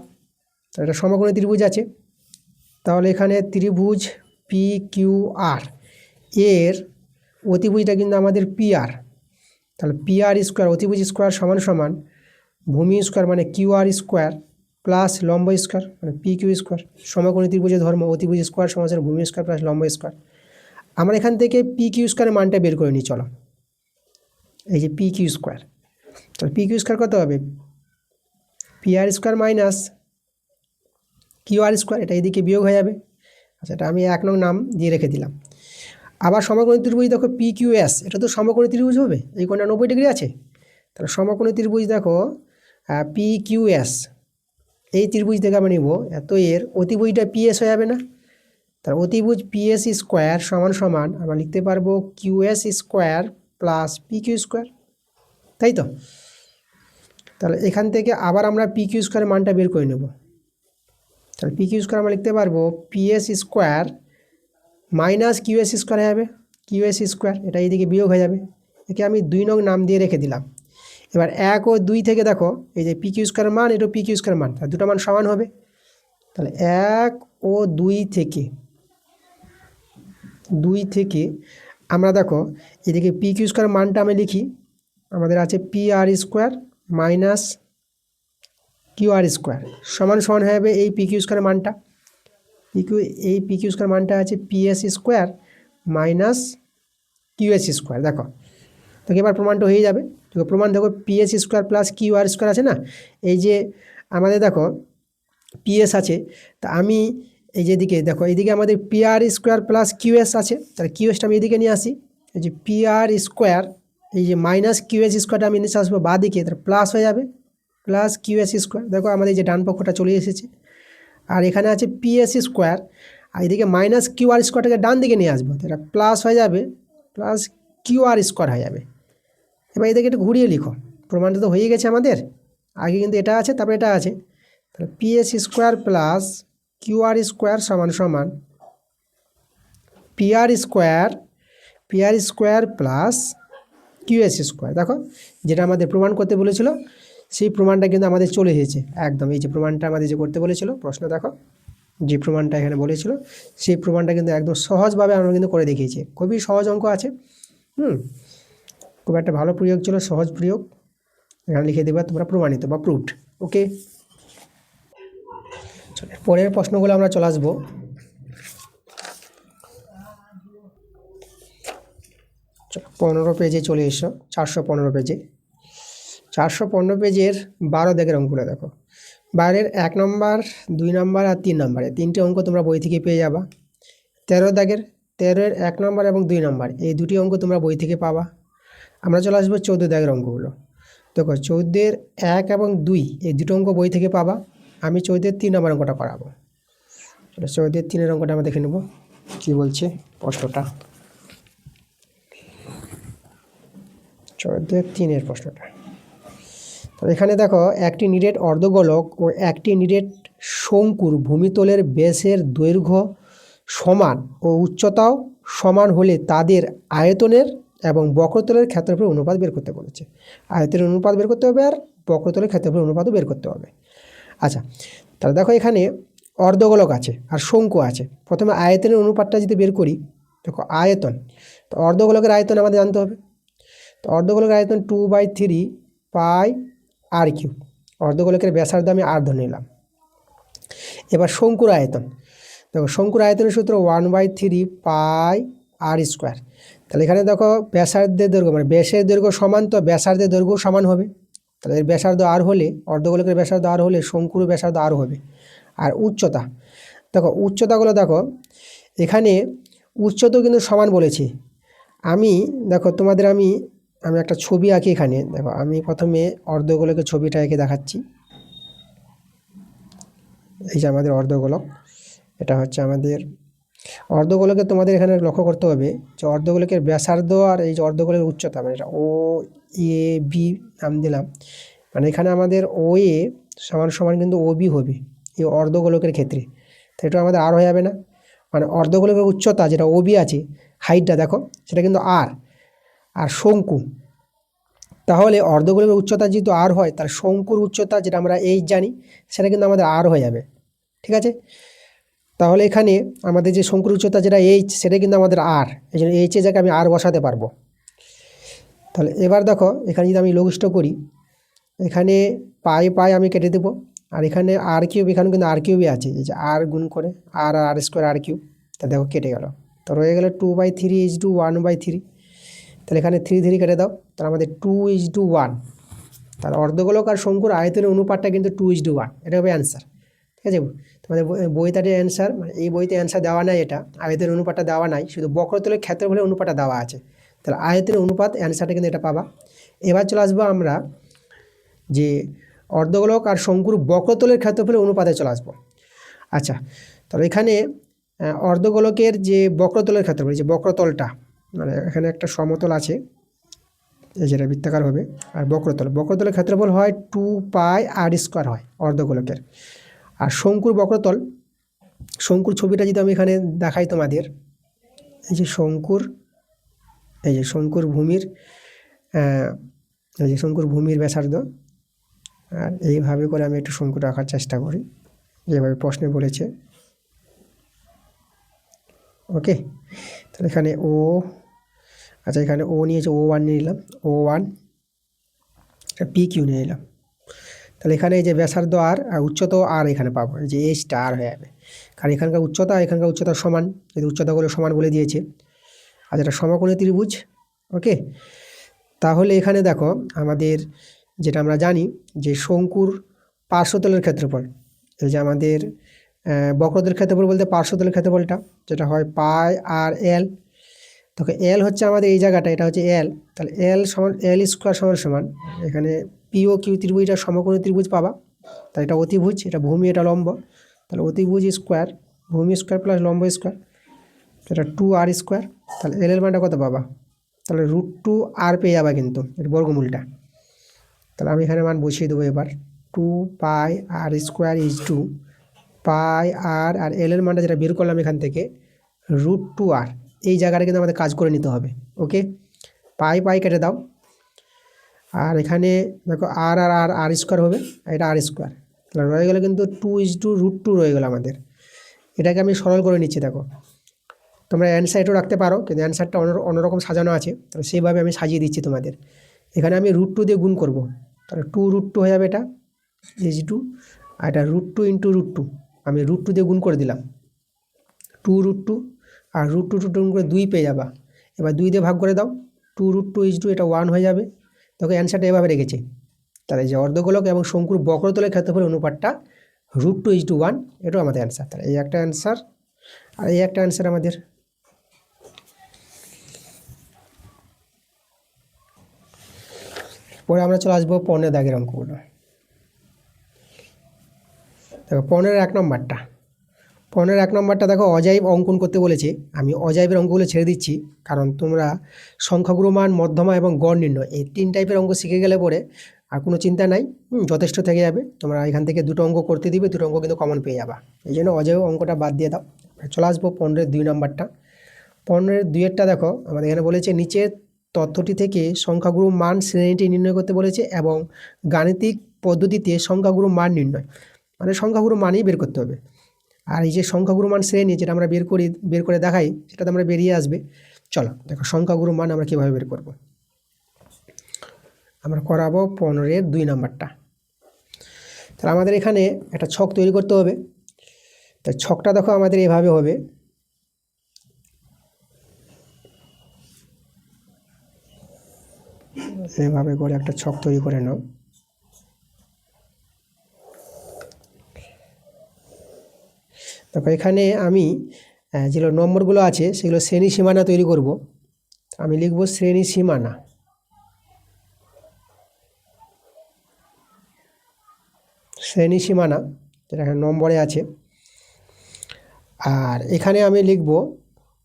এটা সমকোণী ত্রিভুজ আছে। তাহলে এখানে ত্রিভুজ PQR এর অতিভুজটা কিন্তু আমাদের PR, তাহলে PR স্কোয়ার অতিভুজ স্কোয়ার সমান সমান ভূমি স্কোয়ার মানে QR স্কোয়ার প্লাস লম্ব স্কোয়ার মানে PQ স্কোয়ার। সমকোণী ত্রিভুজের ধর্ম অতিভুজ স্কোয়ার সমান ভূমি স্কোয়ার প্লাস লম্ব স্কোয়ার। আমরা এখান থেকে PQ স্কোয়ারের মানটা বের করে নিই, চলো। এই যে PQ স্কোয়ার, তাহলে PQ স্কোয়ার কত হবে, PR square minus QR square, এটা এদিকে বিয়োগ হয়ে যাবে। আচ্ছা, এটা আমি 1 নং নাম দিয়ে রেখে দিলাম। আবার সমকোণী ত্রিভুজ দেখো PQS, এটা তো সমকোণী ত্রিভুজ হবে, এই কোণটা 90 ডিগ্রি আছে। তাহলে সমকোণী ত্রিভুজ দেখো PQS, এই ত্রিভুজ থেকে আমরা নিব, এত এর অতিভুজটা PS হয়ে যাবে না? তার অতিভুজ PS স্কোয়ার সমান সমান আমরা লিখতে পারবো QS square plus PQ square, তাই তো? তাহলে এখান থেকে আবার আমরা পি কিউ স্কোয়ারের মানটা বের করে নেব। তাহলে পি কিউ স্কোয়ার আমরা লিখতে পারবো PS square minus QS square হবে, কিউএস স্কোয়ার, এটা এইদিকে বিয়োগ হয়ে যাবে। একে আমি 2 নং নাম দিয়ে রেখে দিলাম। এবার 1 ও 2 থেকে দেখো এই যে পি কিউ স্কোয়ারের মান, এটা পি কিউ স্কোয়ারের মান, তাহলে দুটো মান সমান হবে। তাহলে 1 ও 2 থেকে আমরা দেখো এদিকে পি কিউ স্কোয়ারের মানটা আমি লিখি, আমাদের আছে P R square minus Q R square সমান সমান হয়ে যাবে এই পি কিউ স্কোয়ারের মানটা। এই পি কিউ স্কোয়ার মানটা আছে PS square minus QS square. দেখো তো এবার প্রমাণটা হয়ে যাবে। তো প্রমাণ দেখো PS square plus Q R square আছে না, এই যে আমাদের দেখো পিএস আছে, তা আমি এই যে দিকে দেখো এইদিকে আমাদের P R square plus QS আছে, তাহলে কিউএসটা আমি এদিকে নিয়ে আসি, এই যে পি আর স্কোয়ার এই যে মাইনাস কিউএস স্কোয়ারটা আমি নিচে আসবো বাঁ দিকে, তাহলে প্লাস হয়ে যাবে প্লাস কিউএস স্কোয়ার। দেখো আমাদের এই যে ডান পক্ষটা চলে এসেছে। আর এখানে আছে পিএস স্কোয়ার, আর এদিকে মাইনাস কিউ আর স্কোয়ারটাকে ডান দিকে নিয়ে আসবো, এটা প্লাস হয়ে যাবে প্লাস কিউ আর স্কোয়ার হয়ে যাবে। এবার এদিকে একটু ঘুরিয়ে লিখো, প্রমাণটা তো হয়ে গেছে আমাদের, আগে কিন্তু এটা আছে তারপরে এটা আছে। তাহলে PS square plus Q R square সমান সমান P R square plus QS square. দেখো যেটা আমাদের প্রমাণ করতে বলেছিল সেই প্রমাণটা কিন্তু আমাদের চলে এসেছে একদম। এই যে প্রমাণটা আমাদের যে করতে বলেছিল প্রশ্ন, দেখো যে প্রমাণটা এখানে বলেছিল সেই প্রমাণটা কিন্তু একদম সহজভাবে আমরা কিন্তু করে দেখিয়েছি। খুবই সহজ অঙ্ক আছে, খুব একটা ভালো প্রয়োগ ছিল, সহজ প্রয়োগ। এখানে লিখে দেবা তোমরা প্রমাণিত বা প্রুভড। ওকে, পরের প্রশ্নগুলো আমরা চলে আসবো। পনেরো পেজে চলে এসো, 415 পেজে। 415 পেজের 12 দাগের অঙ্কগুলো দেখো। বাইরের 1 নম্বর 2 নম্বর আর 3 নম্বরে 3টে অঙ্ক তোমরা বই থেকে পেয়ে যাবা। 13 দাগের 13-এর 1 নম্বর এবং 2 নম্বর এই দুটি অঙ্ক তোমরা বই থেকে পাবা। আমরা চলে আসবো 14 দাগের অঙ্কগুলো। দেখো 14-এর 1 এবং 2 এই দুটো অঙ্ক বই থেকে পাবা। আমি 14-এর 3 নম্বর অঙ্কটা করাবো। 14-এর 3-এর অঙ্কটা আমরা দেখে নেব কী বলছে প্রশ্নটা। 14-এর 3-এর প্রশ্নটা, তো এখানে দেখো একটি নিরেট অর্ধগোলক ও একটি নিরেট শঙ্কুর ভূমিতলের ব্যাসের দৈর্ঘ্য সমান ও উচ্চতাও সমান হলে তাদের আয়তনের এবং বক্রতলের ক্ষেত্রফলের অনুপাত বের করতে বলেছে। আয়তনের অনুপাত বের করতে হবে আর বক্রতলের ক্ষেত্রফলের অনুপাতও বের করতে হবে। আচ্ছা, তাহলে দেখো এখানে অর্ধগোলক আছে আর শঙ্কু আছে। প্রথমে আয়তনের অনুপাতটা যদি বের করি, দেখো আয়তন, তো অর্ধগোলকের আয়তন আমাদের জানতে হবে। তো অর্ধগোলকের আয়তন 2/3 পাই আর কিউব। অর্ধগোলকের ব্যাসার্ধ আমি আর ধরে নিলাম। এবার শঙ্কুর আয়তন, দেখো শঙ্কুর আয়তনের সূত্র 1/3 পাই আর স্কোয়ার। তাহলে এখানে দেখো ব্যাসার্ধের দৈর্ঘ্য মানে ব্যাসের দৈর্ঘ্য সমান, তো ব্যাসার্ধের দৈর্ঘ্য সমান হবে। তাহলে এর ব্যাসার্ধ আর হলে, অর্ধগোলকের ব্যাসার্ধ আর হলে শঙ্কুর ব্যাসার্ধ আর হবে। আর উচ্চতা, দেখো উচ্চতাগুলো দেখো এখানে উচ্চতাও কিন্তু সমান বলেছি। আমি দেখো তোমাদের আমি একটা ছবি আঁকি এখানে। দেখো আমি প্রথমে অর্ধগোলকের ছবিটা এঁকে দেখাচ্ছি। এই যে আমাদের অর্ধগোলক, এটা হচ্ছে আমাদের অর্ধগোলকে। তোমাদের এখানে লক্ষ্য করতে হবে যে অর্ধগোলকের ব্যাসার্ধ আর এই যে অর্ধগোলকের উচ্চতা, মানে এটা ও এ বি নাম দিলাম, মানে এখানে আমাদের ও এ সমান সমান কিন্তু ও বি হবে এই অর্ধগোলকের ক্ষেত্রে। তো এটা আমাদের আর হয়ে যাবে না, মানে অর্ধগোলকের উচ্চতা যেটা ও বি আছে হাইটটা দেখো সেটা কিন্তু আর শঙ্কু, তাহলে অর্ধগোলকের উচ্চতা যেহেতু আর হয় তাহলে শঙ্কুর উচ্চতা যেটা আমরা এইচ জানি সেটা কিন্তু আমাদের আর হয়ে যাবে। ঠিক আছে, তাহলে এখানে আমাদের যে শঙ্কুর উচ্চতা যেটা এইচ সেটা কিন্তু আমাদের আর, এই জন্য এইচের জায়গায় আমি আর বসাতে পারবো। তাহলে এবার দেখো এখানে যদি আমি লঘিষ্ঠ করি, এখানে পাই আমি কেটে দেবো, আর এখানে আর কিউব, এখানে কিন্তু আর কিউবই আছে, এই যে আর গুণ করে আর স্কোয়ার আর কিউব, তা দেখো কেটে গেল। তো রয়ে গেল 2/3 ইজ টু 1/3। তাহলে এখানে 3 কেটে দাও, তাহলে আমাদের 2:1। তাহলে অর্ধগোলক আর শঙ্কুর আয়তনের অনুপাতটা কিন্তু 2:1, এটা হবে অ্যান্সার। ঠিক আছে, তোমাদের বইতে অ্যান্সার, মানে এই বইতে অ্যান্সার দেওয়া নাই, এটা আয়তনের অনুপাতটা দেওয়া নাই, শুধু বক্রতলের ক্ষেত্রফলের অনুপাতটা দেওয়া আছে। তাহলে আয়তনের অনুপাত অ্যান্সারটা কিন্তু এটা পাবা। এবার চলে আসবো আমরা যে অর্ধগোলক আর শঙ্কুর বক্রতলের ক্ষেত্রফলের অনুপাতে চলে আসবো। আচ্ছা, তাহলে এখানে অর্ধগোলকের যে বক্রতলের ক্ষেত্রফল, যে বক্রতলটা, মানে এখানে একটা সমতল আছে, এই যেটা বৃত্তাকার হবে। আর বক্রতলের ক্ষেত্রফল হয় 2πr² হয় অর্ধগোলকের। আর শঙ্কুর বক্রতল, শঙ্কুর ছবিটা যদি আমি এখানে দেখাই তোমাদের, এই যে শঙ্কুর ভূমির এই যে শঙ্কুর ভূমির ব্যাসার্ধ। আর এইভাবে করে আমি একটু শঙ্কুটা আঁকার চেষ্টা করি যেভাবে প্রশ্নে বলেছে। ওকে, তাহলে এখানে আচ্ছা এখানে নিয়েছে O1 নিয়ে নিলাম, O1 PQ নিয়ে নিলাম। তাহলে এখানে এই যে ব্যাসার্ধ আর উচ্চতাও আর এখানে পাবো, এই যে এইচটা আর হয়ে যাবে, কারণ এখানকার উচ্চতা সমান, যদি উচ্চতাগুলো সমান বলে দিয়েছে। আর এটা সমকোণী ত্রিভুজ। ওকে, তাহলে এখানে দেখো আমাদের যেটা আমরা জানি যে শঙ্কুর পার্শ্বতলের ক্ষেত্রফল, এই যে আমাদের বক্রতলের ক্ষেত্রফল বলতে পার্শ্বতলের ক্ষেত্রফলটা যেটা হয় πr/l। তবে এল হচ্ছে আমাদের এই জায়গাটা, এটা হচ্ছে এল। তাহলে L² সমান এখানে POQ ত্রিভুজটা সমকোণী ত্রিভুজ পাবা, তাই এটা অতিভুজ, এটা ভূমি, এটা লম্ব। তাহলে অতিভুজ স্কোয়ার, ভূমি স্কোয়ার প্লাস লম্ব স্কোয়ার, এটা 2r²। তাহলে এল এর মানটা কত পাবা? তাহলে √2r পেয়ে যাবা কিন্তু এর বর্গমূলটা। তাহলে আমি এখানে মান বসিয়ে দেবো এবার, 2πr² = 2πr, আর এল এর মানটা যেটা বের করলাম এখান থেকে √2r। এই জায়গাটা কিন্তু আমাদের কাজ করে নিতে হবে। ওকে, পাই কেটে দাও। আর এখানে দেখো r² হবে, এটা r²। তাহলে রয়ে গেল কিন্তু 2:√2 রয়ে গেল আমাদের। এটাকে আমি সরল করে নিচ্ছি। দেখো তোমরা অ্যান্সারটাও রাখতে পারো, কিন্তু অ্যান্সারটা অন্যরকম সাজানো আছে, তাহলে সেইভাবে আমি সাজিয়ে দিচ্ছি তোমাদের। এখানে আমি √2 দিয়ে গুণ করব, তাহলে 2√2 হয়ে যাবে এটা = আর এটা √2 × √2, আমি √2 দিয়ে গুণ করে দিলাম, 2√2 আর √2 গুণ করে 2 পেয়ে যাবা। এবার 2 দিয়ে ভাগ করে দাও, 2√2 এটা 1 হয়ে যাবে। তোকে অ্যান্সারটা এভাবে রেখেছে। তাহলে যে অর্ধগোলক এবং শঙ্কুর বক্রতলের ক্ষেত্রফলের অনুপাতটা √2:1, এটাও আমাদের অ্যান্সার। তাহলে এই একটা অ্যান্সার, আর এই একটা অ্যান্সার আমাদের। পরে আমরা চলে আসবো 15 দাগের অঙ্কগুলো। দেখো 15-1 নম্বরটা, 15-1 নম্বরটা দেখো অজাইব অঙ্কন করতে বলেছে। আমি অজাইবের অঙ্কগুলো ছেড়ে দিচ্ছি, কারণ তোমরা সংখ্যাগুরু মান, মধ্যমা এবং গড় নির্ণয় এই 3 টাইপের অঙ্ক শিখে গেলে পরে আর কোনো চিন্তা নাই, যথেষ্ট থেকে যাবে। তোমরা এখান থেকে 2টো অঙ্ক করতে দিবে, 2টো অঙ্ক কিন্তু কমন পেয়ে যাবা। এই জন্য অজাইব অঙ্কটা বাদ দিয়ে দাও। চলে আসবো 15-2 নম্বরটা। 15-2-এরটা দেখো আমাদের এখানে বলেছে নিচের তথ্যটি থেকে সংখ্যাগুরু মান শ্রেণীটি নির্ণয় করতে বলেছে, এবং গাণিতিক পদ্ধতিতে সংখ্যাগুরু মান নির্ণয়, মানে সংখ্যাগুরু মানই বের করতে হবে। আর এই যে সংখ্যাগুরু মান শ্রেণী যেটা আমরা বের করে দেখাই, সেটা তো আমরা বেরিয়ে আসবে। চলো দেখো সংখ্যাগুরু মান আমরা কীভাবে বের করব। আমরা করাবো 15-2 নম্বরটা। তাহলে আমাদের এখানে একটা ছক তৈরি করতে হবে। তাই ছকটা দেখো আমাদের এভাবে হবে, এভাবে করে একটা ছক তৈরি করে নাও। দেখো এখানে আমি যেগুলো নম্বরগুলো আছে সেগুলো শ্রেণী সীমানা তৈরি করব। আমি লিখব শ্রেণী সীমানা। শ্রেণী সীমানা যেটা এখানে নম্বরে আছে। আর এখানে আমি লিখব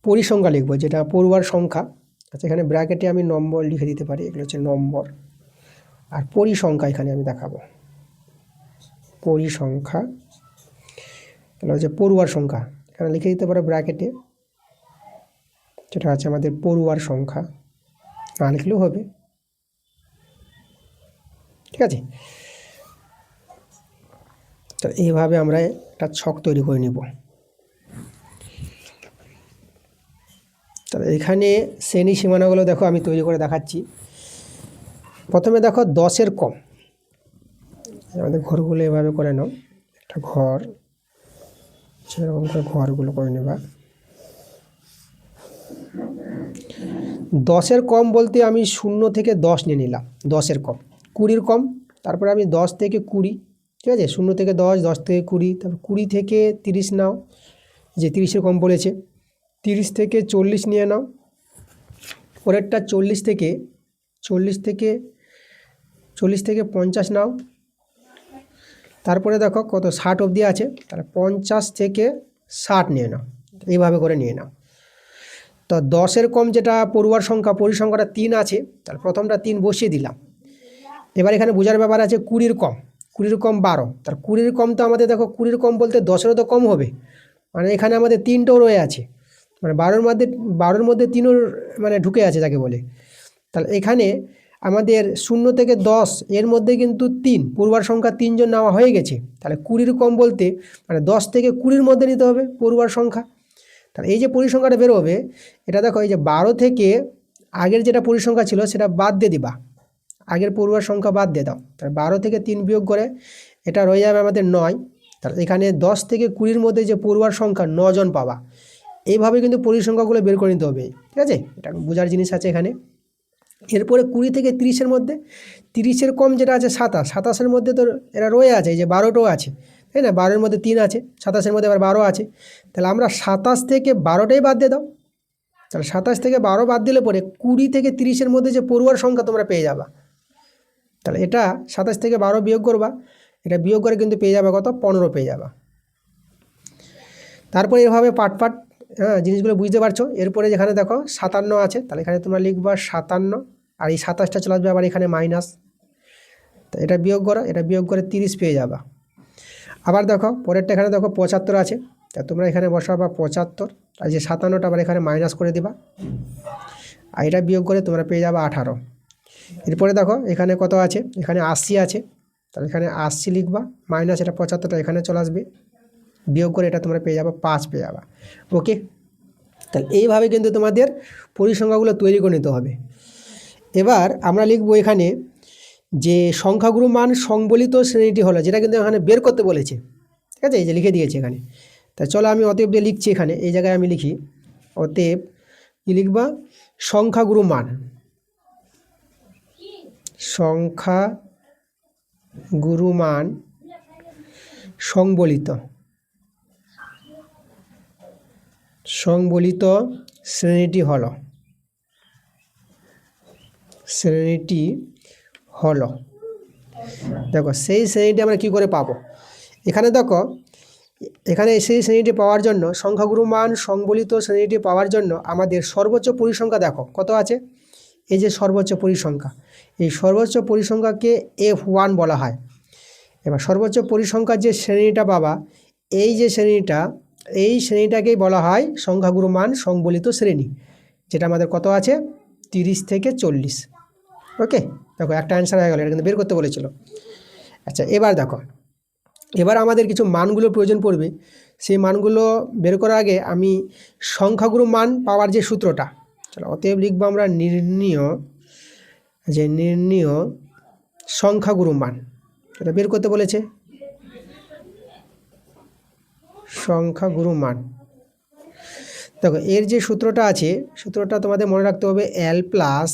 পরিসংখ্যা, লিখব যেটা পড়ুয়ার সংখ্যা। আচ্ছা এখানে ব্র্যাকেটে আমি নম্বর লিখে দিতে পারি, এগুলো হচ্ছে নম্বর। আর পরিসংখ্যা এখানে আমি দেখাবো, পরিসংখ্যা এগুলো হচ্ছে পড়ুয়ার সংখ্যা, এখানে লিখে দিতে পারো ব্র্যাকেটে, যেটা আছে আমাদের পড়ুয়ার সংখ্যা, না লিখলেও হবে। ঠিক আছে, তো এইভাবে আমরা একটা ছক তৈরি করে নিব। তাহলে এখানে শ্রেণী সীমানাগুলো দেখো আমি তৈরি করে দেখাচ্ছি। প্রথমে দেখো 10-এর কম, আমাদের ঘরগুলো এভাবে করে নাও, একটা ঘর সেরকম করে ঘরগুলো করে নেবা। 10-এর কম বলতে আমি 0 থেকে 10 নিয়ে নিলাম, 10-এর কম। 20-এর কম, তারপরে আমি 10 থেকে 20, ঠিক আছে, 0 থেকে 10, 10 থেকে 20, তারপর 20 থেকে 30 নাও, যে 30-এর কম বলেছে। 30 থেকে 40 নিয়ে নাও। পরেরটা 40 থেকে 50 নাও। তারপরে দেখো কত 60 অবধি আছে, তাহলে 50 থেকে 60 নিয়ে নাও, এইভাবে করে নিয়ে নাও। তো 10-এর কম যেটা পড়ুয়ার সংখ্যা পরিসংখ্যাটা 3 আছে, তাহলে প্রথমটা 3 বসিয়ে দিলাম। এবার এখানে বোঝার ব্যাপার আছে 20-এর কম, 20-এর কম 12, তার 20-এর কম তো আমাদের দেখো 20-এর কম বলতে 10-এরও তো কম হবে, মানে এখানে আমাদের 3টেও রয়ে আছে, মানে 12-এর মধ্যে 3ও মানে ঢুকে আছে যাকে বলে। তাহলে এখানে আমাদের 0 থেকে 10 এর মধ্যে কিন্তু 3 পড়ুয়ার সংখ্যা 3 জন নেওয়া হয়ে গেছে। তাহলে 20-এর কম বলতে মানে 10 থেকে 20-এর মধ্যে নিতে হবে পড়ুয়ার সংখ্যা। তাহলে এই যে পরিসংখ্যাটা বেরোবে, এটা দেখো এই যে 12 থেকে আগের যেটা পরিসংখ্যা ছিল সেটা বাদ দিয়ে দিবা, আগের পড়ুয়ার সংখ্যা বাদ দিয়ে দাও। তাহলে 12 থেকে 3 বিয়োগ করে এটা রয়ে যাবে আমাদের 9। তাহলে এখানে 10 থেকে 20-এর মধ্যে যে পড়ুয়ার সংখ্যা 9 জন পাবা। এইভাবে কিন্তু পরিসংখ্যাগুলো বের করে নিতে হবে, ঠিক আছে, এটা বোঝার জিনিস আছে এখানে। এরপরে 20 থেকে 30-এর মধ্যে 30-এর কম যেটা আছে 27, 27-এর মধ্যে তো এরা রয়ে আছে, এই যে 12টাও আছে, তাই না, 12-এর মধ্যে 3 আছে, 27-এর মধ্যে আবার 12 আছে। তাহলে আমরা 27 থেকে 12টাই বাদ দিয়ে দাও। তাহলে 27 থেকে 12 বাদ দিলে পরে 20 থেকে 30-এর মধ্যে যে পড়ুয়ার সংখ্যা তোমরা পেয়ে যাবা। তাহলে এটা 27 থেকে 12 বিয়োগ করবা, এটা বিয়োগ করে কিন্তু পেয়ে যাবে কত, 15 পেয়ে যাবা। তারপরে এভাবে পাট জিনিসগুলো বুঝতে পারছো। এরপরে যেখানে দেখো 57 আছে, তাহলে এখানে তোমরা লিখবা 57, আর এই 27টা চলে আসবে আবার এখানে মাইনাস, তো এটা বিয়োগ করো, এটা বিয়োগ করে 30 পেয়ে যাবা। আবার দেখো পরেরটা এখানে দেখো 75 আছে, তা তোমরা এখানে বসাবা 75, আর যে 57টা আবার এখানে মাইনাস করে দিবা, আর এটা বিয়োগ করে তোমরা পেয়ে যাবা 18। এরপরে দেখো এখানে কত আছে, এখানে 80 আছে, তাহলে এখানে 80 লিখবা, মাইনাস এটা 75টা এখানে চলে আসবে, বিয়োগ করে এটা তোমরা পেয়ে যাবা 5 পেয়ে যাবা। ওকে, তাহলে এইভাবে কিন্তু তোমাদের পরিসংখ্যাগুলো তৈরি করে নিতে হবে। এবার আমরা লিখবো এখানে যে সংখ্যাগুরু মান সংবলিত শ্রেণীটি হলো, যেটা কিন্তু এখানে বের করতে বলেছে, ঠিক আছে, এই যে লিখে দিয়েছে এখানে। তা চলো আমি অতএব দিয়ে লিখছি, এখানে এই জায়গায় আমি লিখি অতএব কি লিখবা, সংখ্যাগুরু মান, সংখ্যাগুরু মান সংবলিত শ্রেণীটি হলো। দেখো সেই শ্রেণীটি আমরা কি করে পাবো, এখানে দেখো এখানে সেই শ্রেণীটি পাওয়ার জন্য, সংখ্যাগুরু মান সংবলিত শ্রেণীটি পাওয়ার জন্য আমাদের সর্বোচ্চ পরিসংখ্যা দেখো কত আছে, এই যে সর্বোচ্চ পরিসংখ্যা, এই সর্বোচ্চ পরিসংখ্যাকে F1 বলা হয়। এবার সর্বোচ্চ পরিসংখ্যার যে শ্রেণীটা পাবা, এই যে শ্রেণীটা, এই শ্রেণীটাকেই বলা হয় সংখ্যাগুরু মান সংবলিত শ্রেণী, যেটা আমাদের কত আছে 30 থেকে 40। ওকে, দেখো একটা অ্যান্সার হয়ে গেল, এটা কিন্তু বের করতে বলেছিল। আচ্ছা এবার দেখো, এবার আমাদের কিছু মানগুলো প্রয়োজন পড়বে, সেই মানগুলো বের করার আগে আমি সংখ্যাগুরু মান পাওয়ার যে সূত্রটা, চলো অতএব লিখবো আমরা নির্ণীয় সংখ্যাগুরু মান, এটা বের করতে বলেছে, সংখ্যাগুরু মান। দেখো এর যে সূত্রটা আছে, সূত্রটা তোমাদের মনে রাখতে হবে L plus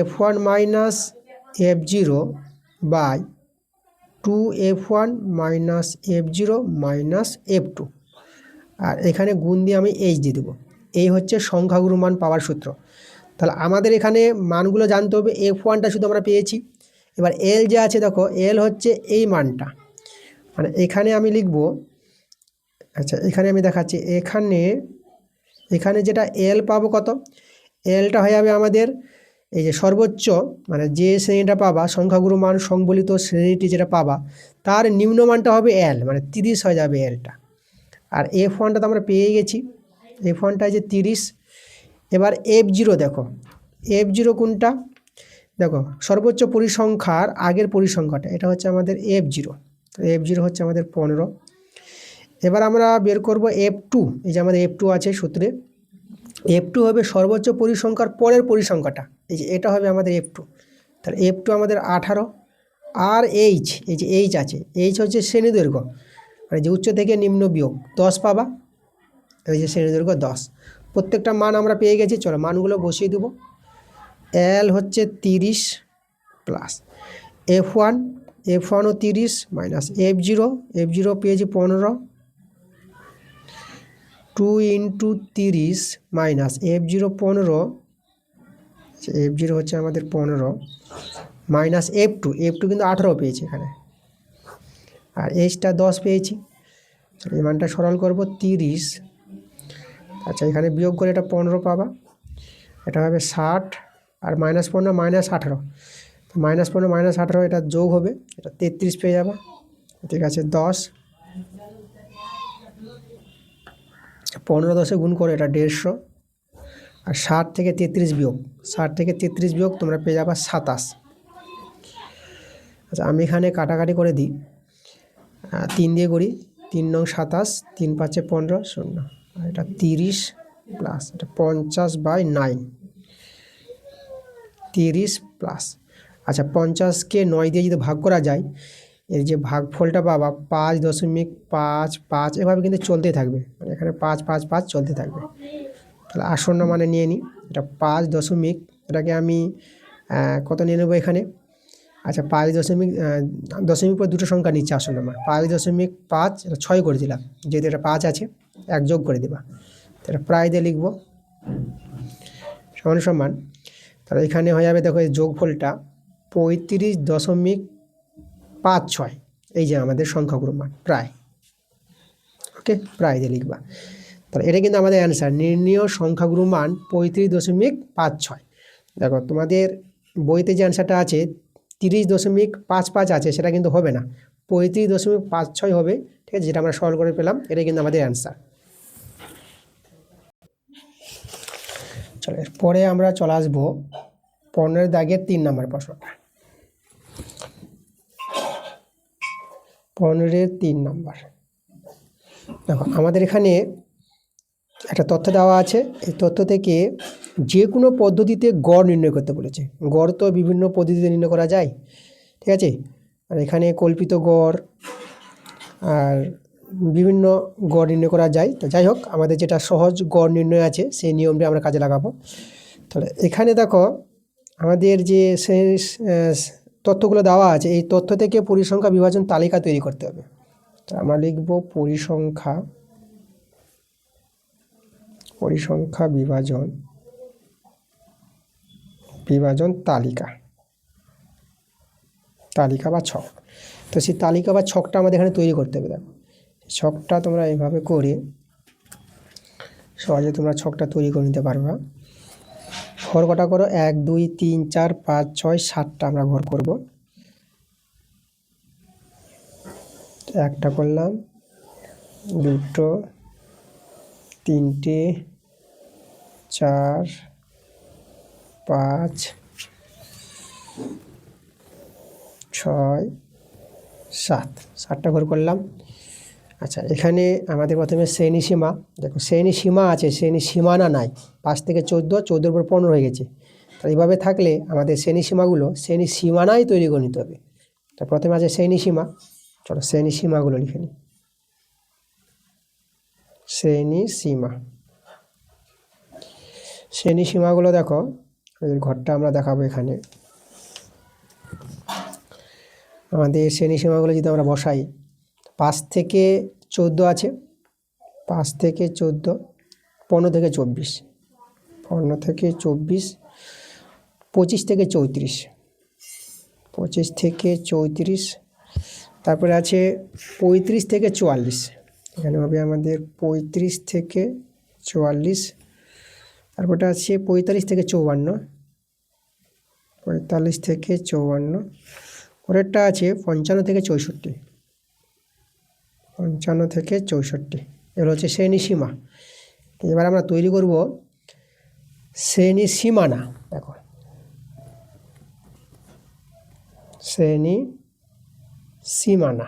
F1 minus F0 by 2F1 minus F0 minus F2, আর এখানে গুণ দিয়ে আমি H দিয়ে দেবো। এই হচ্ছে সংখ্যাগুরু মান পাওয়ার সূত্র। তাহলে আমাদের এখানে মানগুলো জানতে হবে, F1টা শুধু আমরা পেয়েছি, এবার L যে আছে দেখো, L হচ্ছে এই মানটা, মানে এখানে আমি লিখব, আচ্ছা এখানে আমি দেখাচ্ছি, এখানে যেটা L পাবো কত, Lটা হয়ে যাবে আমাদের এই যে সর্বোচ্চ, মানে যে শ্রেণীটা পাবা সংখ্যাগুরু মান সংবলিত শ্রেণীটি যেটা পাবা, তার নিম্নমানটা হবে L, মানে 30 হয়ে যাবে Lটা। আর F1টা তো আমরা পেয়ে গেছি, F1টা যে 30। এবার F0 দেখো, F0 কোনটা, দেখো সর্বোচ্চ পরিসংখ্যার আগের পরিসংখ্যাটা, এটা হচ্ছে আমাদের F0, F0 হচ্ছে আমাদের 15। এবার আমরা বের করব F2, এই যে আমাদের F2 আছে সূত্রে, F2 হবে সর্বোচ্চ পরিসংখ্যার পরের পরিসংখ্যাটা, এই যে এটা হবে আমাদের F2, তাহলে F2 আমাদের 18। আর H, এই যে H আছে, H হচ্ছে শ্রেণী দৈর্ঘ্য, মানে যে উচ্চ থেকে নিম্ন বিয়োগ 10 পাবা, এই যে শ্রেণী দৈর্ঘ্য 10। প্রত্যেকটা মান আমরা পেয়ে গেছি, চলো মানগুলো বসিয়ে দেবো। L হচ্ছে 30 প্লাস F1ও 30 মাইনাস F0 পেয়েছি 15, 2 ইন্টু 30 মাইনাস F0 15, F0 হচ্ছে আমাদের 15 মাইনাস F2 কিন্তু 18 পেয়েছি এখানে, আর Hটা 10 পেয়েছি। এই মানটা সরল করব, 30 আচ্ছা এখানে বিয়োগ করে এটা 15 পাবা, এটা হবে 60 আর -15 -18, -15 -18 এটা যোগ হবে, এটা 33 পেয়ে যাবে। ঠিক আছে 10, 15 10 গুণ করে এটা 150, আর 60 থেকে 33 বিয়োগ, 60 থেকে 33 বিয়োগ তোমরা পেয়ে যাবা 27। আচ্ছা আমি এখানে কাটাকাটি করে দিই, 3 দিয়ে করি, 3 নং 27, 3 5 15 শূন্য, আর এটা 30 প্লাস এটা 50/9, 30 প্লাস। আচ্ছা 50কে 9 দিয়ে যদি ভাগ করা যায়, এর যে ভাগফলটা পাবা 5.55, এভাবে কিন্তু চলতেই থাকবে, মানে এখানে 5 5 5 চলতে থাকবে। তাহলে আসন্ন মানে নিয়ে নিই, এটা 5 দশমিক, এটাকে আমি কত নিয়ে নেবো এখানে। আচ্ছা 5 দশমিক, দশমিক পর দুটো সংখ্যা নিচ্ছে আসন্ন মান, 5.5, এটা 6 করে দিলাম, যেহেতু এটা 5 আছে 1 যোগ করে দেবা, এটা প্রায় দিয়ে লিখবো সমান সমান। তাহলে এখানে হয়ে যাবে, দেখো এই যোগফলটা 35.56, এই যে আমাদের সংখ্যাগুলোর মান প্রায়। ওকে, প্রায় দিয়ে লিখবা। তাহলে এটা কিন্তু আমাদের অ্যান্সার, নির্ণীয় সংখ্যাগুলোর মান 35.56। দেখো তোমাদের বইতে যে অ্যান্সারটা আছে 30.55 আছে, সেটা কিন্তু হবে না, 35.56 হবে। ঠিক আছে, যেটা আমরা সলভ করে পেলাম, এটাই কিন্তু আমাদের অ্যান্সার। চলো এরপরে আমরা চলে আসবো 15 দাগের 3 নম্বর প্রশ্নটা। 15-এর 3 নম্বর, দেখো আমাদের এখানে একটা তথ্য দেওয়া আছে, এই তথ্য থেকে যে কোনো পদ্ধতিতে গড় নির্ণয় করতে বলেছে। গড় তো বিভিন্ন পদ্ধতিতে নির্ণয় করা যায়, ঠিক আছে, আর এখানে কল্পিত গড় আর বিভিন্ন গড় নির্ণয় করা যায়। তো যাই হোক, আমাদের যেটা সহজ গড় নির্ণয় আছে সেই নিয়মটা আমরা কাজে লাগাবো। তাহলে এখানে দেখো আমাদের যে সেই তথ্যগুলো দেওয়া আছে, এই তথ্য থেকে পরিসংখ্যা বিভাজন তালিকা তৈরি করতে হবে। তো আমরা লিখব পরিসংখ্যা বিভাজন তালিকা বা ছক। তো সেই তালিকা বা ছকটা আমাদের এখানে তৈরি করতে হবে। দেখো ছকটা তোমরা এইভাবে করে সহজে তোমরা ছকটা তৈরি করে নিতে পারবা। ঘর কটা করো, 1 2 3 4 5 6 7টা আমরা ঘর করব। একটা করলাম, দুটো, তিনটে, 4 5 6 7টা ঘর করলাম। আচ্ছা এখানে আমাদের প্রথমে শ্রেণী সীমা, দেখো শ্রেণী সীমা আছে, শ্রেণী সীমানা নাই, 5 থেকে 14, 14 উপর 15 হয়ে গেছে। তো এইভাবে থাকলে আমাদের শ্রেণী সীমাগুলো শ্রেণী সীমানাই তৈরি করে নিতে হবে। তো প্রথমে আছে শ্রেণী সীমা, চলো শ্রেণী সীমাগুলো লিখে নিই। শ্রেণী সীমাগুলো দেখো, এর ঘরটা আমরা দেখাবো এখানে। আমাদের শ্রেণী সীমাগুলো যদি আমরা বসাই, 5 থেকে 14 আছে, 5 থেকে 14, 15 থেকে 24, 15 থেকে 24, 25 থেকে 34, 25 থেকে 34, তারপরে আছে 35 থেকে 44, এখানে হবে আমাদের 35 থেকে 44, তারপরটা আছে 45 থেকে 54, 45 থেকে 54, পরেরটা আছে 55 থেকে 64, 55 থেকে 64, এগুলো হচ্ছে শ্রেণী সীমা। এবার আমরা তৈরি করব শ্রেণী সীমানা। দেখো শ্রেণী সীমানা,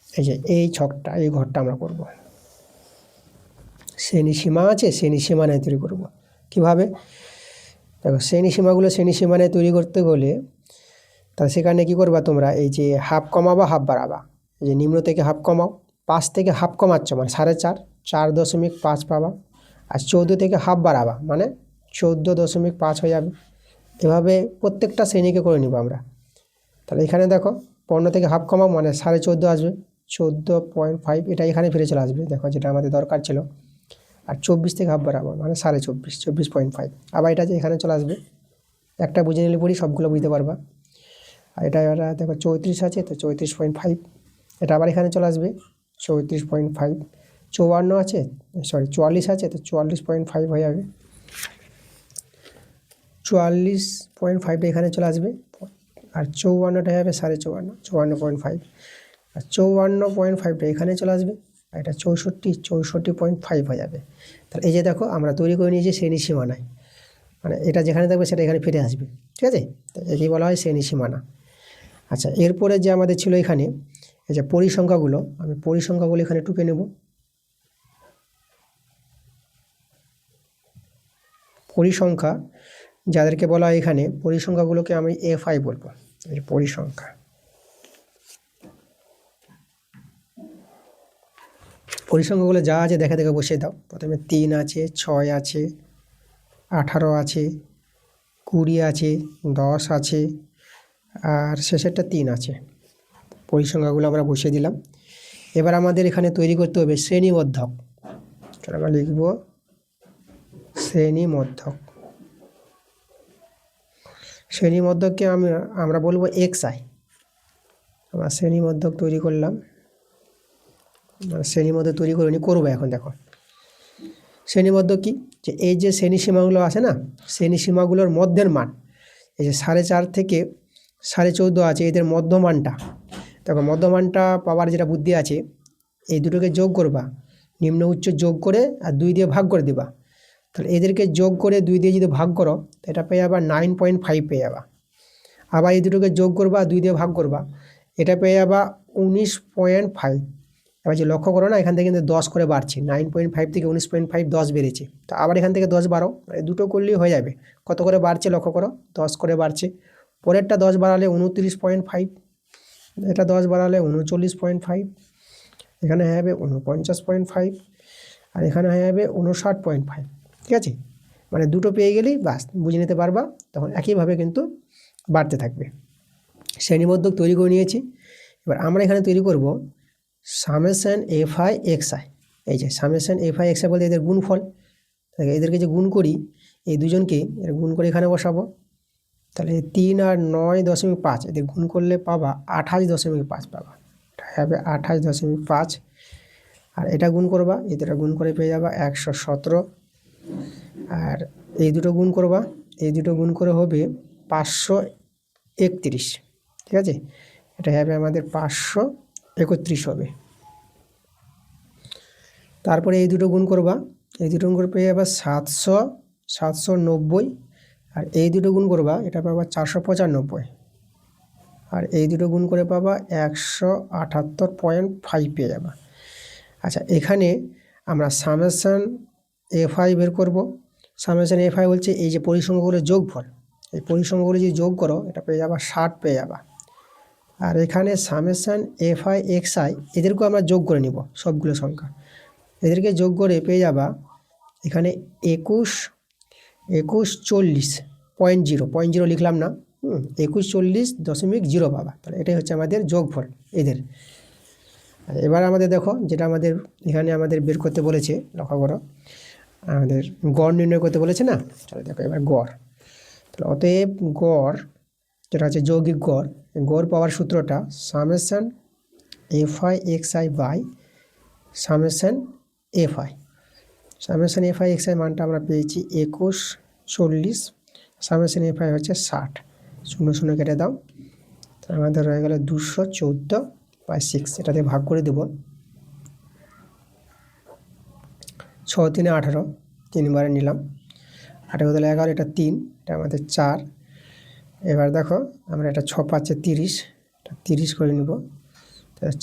এই যে এই ছকটা, এই ঘরটা আমরা করব। শ্রেণী সীমা আছে, শ্রেণী সীমানায় তৈরি করব। কিভাবে? দেখো শ্রেণী সীমাগুলো শ্রেণী সীমানায় তৈরি করতে গেলে তাহলে সেখানে কি করবা তোমরা, এই যে হাফ কমাবা হাফ বাড়াবা, এই যে নিম্ন থেকে হাফ কমাও, 5 থেকে হাফ কমাচ্ছ মানে 4.5, 4.5 পাবা, আর 14 থেকে হাফ বাড়াবা মানে 14.5 হয়ে যাবে। এভাবে প্রত্যেকটা শ্রেণীকে করে নিব আমরা। তাহলে এখানে দেখো 15 থেকে হাফ কমাও মানে 14.5 আসবে, 14.5, এটা এখানে ফিরে চলে আসবে, দেখো যেটা আমাদের দরকার ছিল। আর 24 থেকে হাফ বাড়াবো মানে 24.5, 24.5, আবার এটা যে এখানে চলে আসবে। একটা বুঝে নিলে পরই সবগুলো বুঝতে পারবা। আর এটা দেখো 34 আছে, তো 34.5, এটা আবার এখানে চলে আসবে 34.5, 54 আছে, সরি 44 আছে, তো 44.5 হয়ে যাবে। 44.5টা এখানে চলে আসবে, আর 54টা হবে 54.5, 54.5, আর 54.5টা এখানে চলে আসবে, আর এটা 64.5 হয়ে যাবে। তাহলে এই যে দেখো আমরা তৈরি করে নিয়েছি শ্রেণী সীমানায়, মানে এটা যেখানে থাকবে সেটা এখানে ফিরে আসবে, ঠিক আছে। তো একেই বলা হয় শ্রেণী সীমানা। আচ্ছা, এরপরে যে আমাদের ছিল এখানে এই যে পরিসংখ্যাগুলো, আমি পরিসংখ্যাগুলো এখানে টুকে নেব। পরিসংখ্যা যাদেরকে বলা হয় এখানে, পরিসংখ্যাগুলোকে আমি এফআই বলবো। এই পরিসংখ্যা, পরিসংখ্যাগুলো যা আছে দেখে দেখে বসিয়ে দাও। প্রথমে 3 আছে, 6 আছে, 18 আছে, 20 আছে, 10 আছে, আর শেষেরটা 3 আছে। পরিসংখ্যাগুলো আমরা বসিয়ে দিলাম। এবার আমাদের এখানে তৈরি করতে হবে শ্রেণীমধ্যক। আমরা লিখব শ্রেণীমধ্যক। শ্রেণীমধ্যককে আমরা বলবো এক্সআই। আমরা শ্রেণীমধ্যক তৈরি করলাম, শ্রেণীমধ্যক তৈরি করে করবো। এখন দেখো শ্রেণীমধ্যক কি, যে এই যে শ্রেণী সীমাগুলো আছে না, শ্রেণী সীমাগুলোর মধ্যের মান, এই যে 4.5 থেকে 14.5 আছে, এদের মধ্যমানটা দেখো। মধ্যমানটা পাওয়ার যেটা বুদ্ধি আছে, এই দুটোকে যোগ করবা, নিম্ন উচ্চ যোগ করে আর 2 দিয়ে ভাগ করে দিবা। তাহলে এদেরকে যোগ করে 2 দিয়ে যদি ভাগ করো, এটা পেয়ে যাবা 9.5 পেয়ে যাবা। আবার এই দুটোকে যোগ করবা, 2 দিয়ে ভাগ করবা, এটা পেয়ে যাবা 19.5। এবার যে লক্ষ্য করো না, এখান থেকে কিন্তু 10 করে বাড়ছে, 9.5 থেকে 19.5, 10 বেড়েছে। তো আবার এখান থেকে 10 বাড়ো, দুটো করলেই হয়ে যাবে। কত করে বাড়ছে লক্ষ্য করো, 10 করে বাড়ছে। পরেরটা 10 বাড়ালে 29.5, এটা 10 বাড়ালে 39.5, এখানে হয়ে যাবে 49.5, আর এখানে হয়ে যাবে 59.5। ঠিক আছে, মানে দুটো পেয়ে গেলেই বাস বুঝে নিতে পারবা, তখন একইভাবে কিন্তু বাড়তে থাকবে। শ্রেণীমধ্যক তৈরি করে নিয়েছি। এবার আমরা এখানে তৈরি করব সামেশন এফআই এক্সআই। এই যে সামেশন এফআই এক্সআই বলতে এদের গুণফল, এদেরকে যে গুণ করি, এই দুজনকে এর গুণ করে এখানে বসাবো। তাহলে 3 আর 9.5 এদের গুণ করলে পাবা 28.5 পাবা, এটা হবে 28.5। আর এটা গুণ করবা, এই দুটো গুণ করে পেয়ে যাবা 117। আর এই দুটো গুণ করবা, এই দুটো গুণ করে হবে 531। ঠিক আছে, এটা হবে আমাদের 531 হবে। তারপরে এই দুটো গুণ করবা, এই দুটো গুণ করে পেয়ে যাবা 790। আর এই দুটো গুণ করবা, এটা পাবা 495। আর এই দুটো গুণ করে পাবা 178.5 পেয়ে যাবা। আচ্ছা, এখানে আমরা সামেশন এফআই বের করব। সামেশন এফআই বলছে এই যে পরিসংখ্যাগুলোর যোগফল, এই পরিসংখ্যাগুলো যদি যোগ করো, এটা পেয়ে যাবা 60 পেয়ে যাবা। আর এখানে সামেশন এফআই এক্সআই এদেরকেও আমরা যোগ করে নিব, সবগুলো সংখ্যা এদেরকে যোগ করে পেয়ে যাবা এখানে 2140.0 লিখলাম না, 2140.0 পাবা। তাহলে এটাই হচ্ছে আমাদের যোগফল এদের। এবার আমাদের দেখো, যেটা আমাদের এখানে আমাদের বের করতে বলেছে, লক্ষ্য করো, আমাদের গড় নির্ণয় করতে বলেছে না। চলো দেখো এবার গড়। তাহলে অতএব গড় যেটা হচ্ছে যৌগিক গড়, গড় পাওয়ার সূত্রটা summation F I X I by summation F I. Summation F I X I মানটা আমরা পেয়েছি 2140, সামেশন এফআই হচ্ছে 60। 0 কেটে দাও, আমাদের রয়ে গেল 214/6। এটা দিয়ে ভাগ করে দেব, 6 3 18, 3 বারে নিলাম, 8 বদলে 11, এটা 3, এটা আমাদের 4। এবার দেখো আমরা এটা 6 5 30, এটা 30 করে নেব।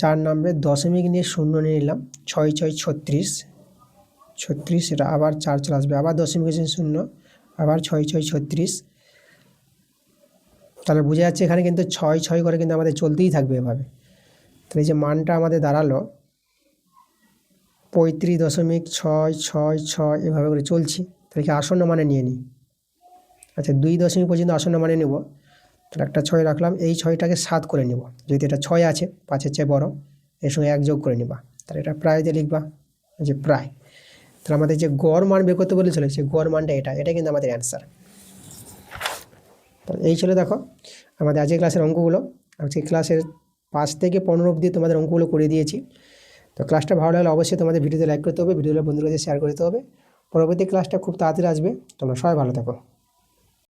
4 নামবে, দশমিক নিয়ে 0 নিয়ে নিলাম, 6 6 36, 36, এটা আবার 4 চলে আসবে, আবার দশমিক 0, আবার 6 6 36। তাহলে বোঝা যাচ্ছে এখানে কিন্তু 6 6 করে কিন্তু আমাদের চলতেই থাকবে এভাবে। তাহলে এই যে মানটা আমাদের দাঁড়ালো 35.666, এভাবে করে চলছি। তাহলে কি আসন্ন মানে নিয়ে নিই। আচ্ছা, 2 দশমিক পর্যন্ত আসন্ন মানে নেব। তাহলে একটা 6 রাখলাম, এই 6টাকে 7 করে নেব, যদি এটা 6 আছে 5-এর চেয়ে বড়, এর সঙ্গে 1 যোগ করে নিবা। তাহলে এটা প্রায় দিয়ে লিখবা, যে প্রায়। তাহলে আমাদের যে গড় মান বের করতে বলেছিল, সেই গড় মানটা এটা কিন্তু আমাদের অ্যান্সার। তো এই ছিল দেখো আমাদের আজকের ক্লাসের অঙ্কগুলো। আজকে ক্লাসের 5 থেকে 15 অবধি তোমাদের অঙ্কগুলো করে দিয়েছি। তো তো ক্লাসটা ভালো লাগলে অবশ্যই তোমাদের ভিডিওতে লাইক করতে হবে, ভিডিওটা বন্ধুদের কাছে শেয়ার করতে হবে। পরবর্তী ক্লাসটা খুব তাড়াতাড়ি আসবে, তোমরা সবাই ভালো থাকো।